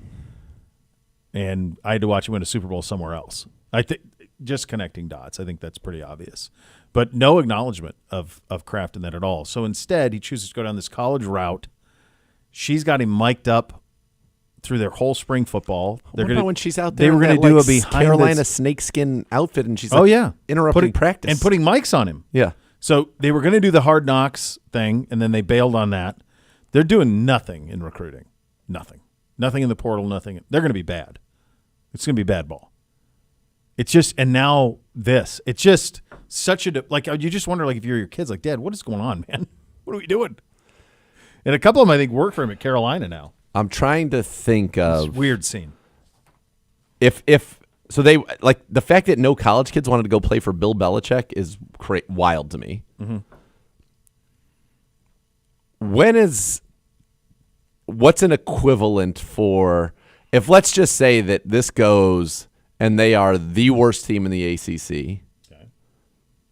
And I had to watch him win a Super Bowl somewhere else. I think just connecting dots. I think that's pretty obvious. But no acknowledgement of Kraft in that at all. So instead, he chooses to go down this college route. She's got him mic'd up through their whole spring football. What about when she's out there? They were going to do a behind Carolina the, snakeskin outfit, and she's putting interrupting practice and putting mics on him. Yeah. So they were going to do the Hard Knocks thing, and then they bailed on that. They're doing nothing in recruiting. Nothing in the portal. Nothing. They're going to be bad. It's going to be bad ball. It's just, and now this. It's just such a, like, you just wonder, like, if you're your kids, like, Dad, what is going on, man? What are we doing? And a couple of them, I think, work for him at Carolina now. I'm trying to think of It's a weird scene. if so they like the fact that no college kids wanted to go play for Bill Belichick is wild to me. Mm-hmm. What's an equivalent for if let's just say that this goes and they are the worst team in the ACC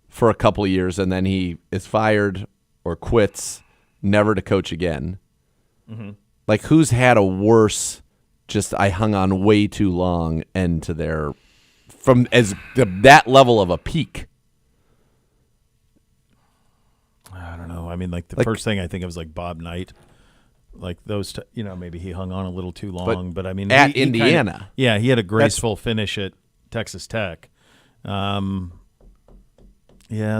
for a couple of years and then he is fired or quits, never to coach again. Mm-hmm. Like who's had a worse just I hung on way too long end to their from as that level of a peak? I don't know. I mean, like the first thing I think of is like Bob Knight. Like those, maybe he hung on a little too long. But I mean, at he Indiana. he had a graceful finish at Texas Tech. Yeah,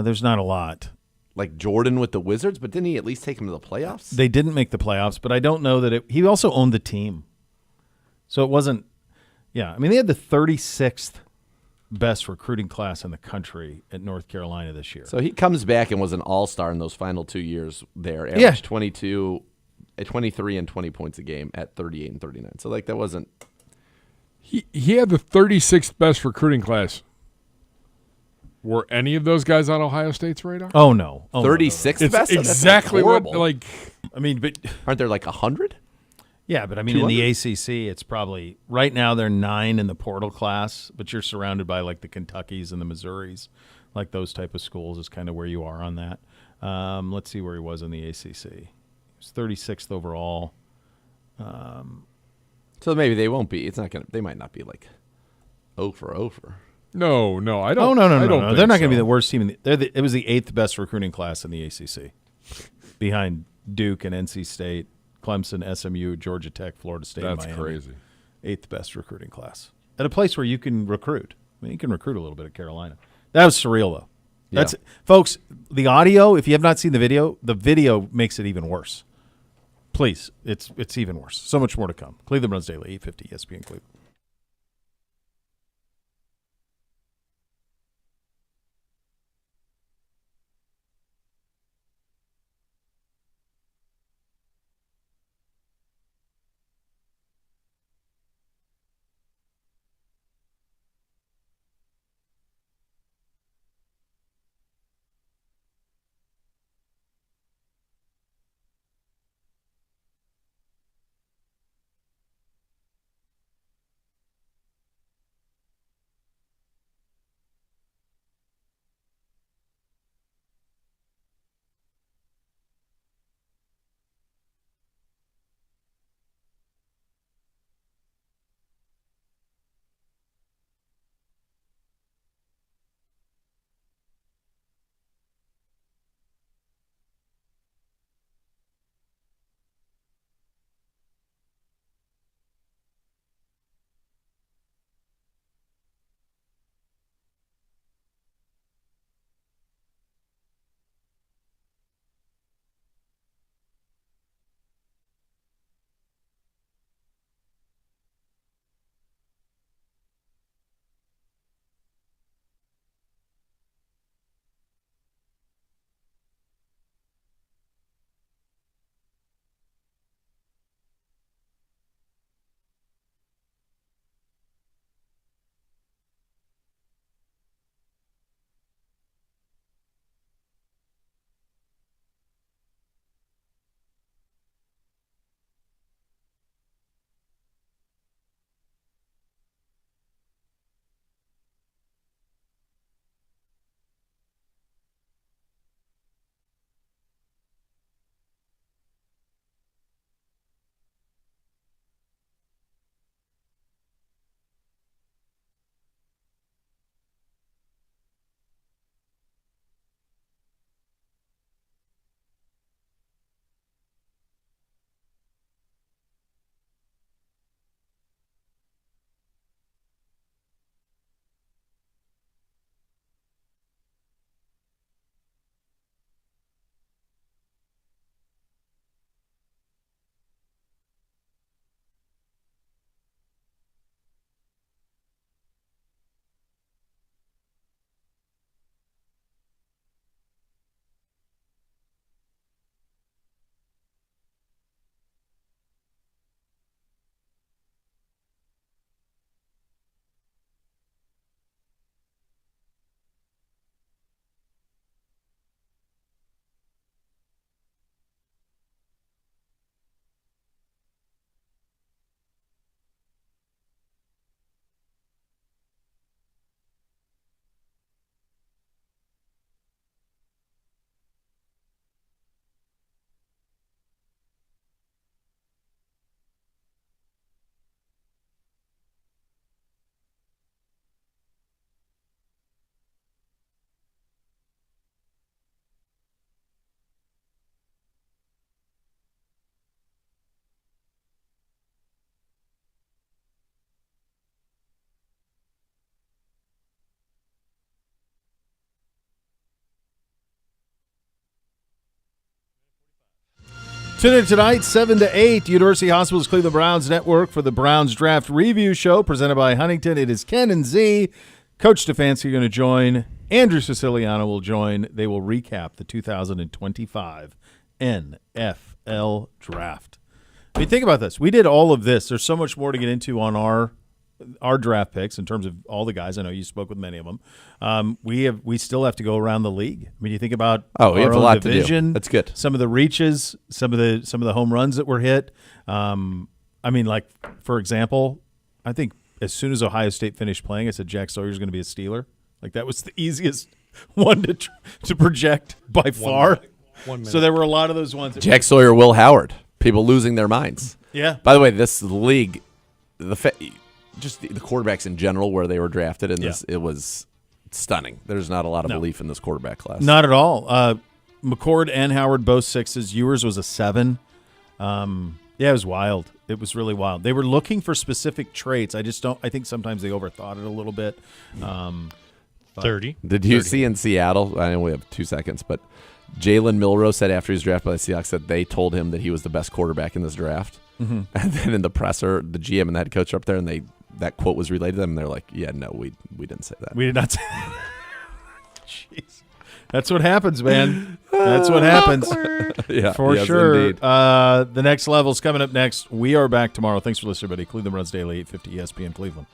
there's not a lot. like Jordan with the Wizards, but didn't he at least take him to the playoffs? They didn't make the playoffs, but I don't know that he also owned the team. So it wasn't, yeah. I mean, they had the 36th best recruiting class in the country at North Carolina this year. So he comes back and was an all-star in those final 2 years there. Averaged 23 and 20 points a game at 38 and 39. So, like, that wasn't. He had the 36th best recruiting class. Were any of those guys on Ohio State's radar? Oh, no. 36th It's best? exactly what, horrible. like. I mean, but. Aren't there like 100? Yeah, but I mean, in the ACC, it's probably right now they're 9 in the portal class, but you're surrounded by like the Kentuckys and the Missouris, like those type of schools is kind of where you are on that. Let's see where he was in the ACC. He was 36th overall. So maybe they won't be. It's not gonna. They might not be like 0 for 0 for. No, I don't. Oh no, I don't think they're not going to so. be the worst team. It was the 8th best recruiting class in the ACC, behind Duke and NC State, Clemson, SMU, Georgia Tech, Florida State. That's Miami. crazy. 8th best recruiting class at a place where you can recruit. I mean, you can recruit a little bit at Carolina. That was surreal, though. That's folks. The audio. If you have not seen the video makes it even worse. Please, it's even worse. So much more to come. Cleveland Runs Daily, 850 ESPN Cleveland. Tune in tonight, 7 to 8, University Hospital's Cleveland Browns Network for the Browns Draft Review Show presented by Huntington. It is Ken and Z. Coach Stefanski are going to join. Andrew Siciliano will join. They will recap the 2025 NFL Draft. I mean, think about this. We did all of this. There's so much more to get into on our draft picks in terms of all the guys. I know you spoke with many of them. We still have to go around the league. I mean, you think about we have a lot division, to do. That's good. Some of the reaches, some of the home runs that were hit. I mean, like for example, I think as soon as Ohio State finished playing, I said Jack Sawyer's going to be a Steeler. Like that was the easiest one to project by far. 1 minute. So there were a lot of those ones. Jack Sawyer, Will Howard, people losing their minds. Yeah. By the way, this league, just the quarterbacks in general, where they were drafted in this, it was stunning. There's not a lot of belief in this quarterback class. Not at all. McCord and Howard both 6s. Ewers was a 7. It was wild. It was really wild. They were looking for specific traits. I think sometimes they overthought it a little bit. 30. Did you see in Seattle? I know we have 2 seconds, but Jalen Milroe said after he was drafted by the Seahawks that they told him that he was the best quarterback in this draft. Mm-hmm. And then in the presser, the GM and the head coach are up there, and that quote was relayed to them, and they're like, "Yeah, no, we didn't say that. We did not say that." Jeez. That's what happens, man. That's what happens. Yeah, for yes, sure. Indeed. The next level's coming up next. We are back tomorrow. Thanks for listening, everybody. Cleveland Browns Daily, 850 ESPN Cleveland.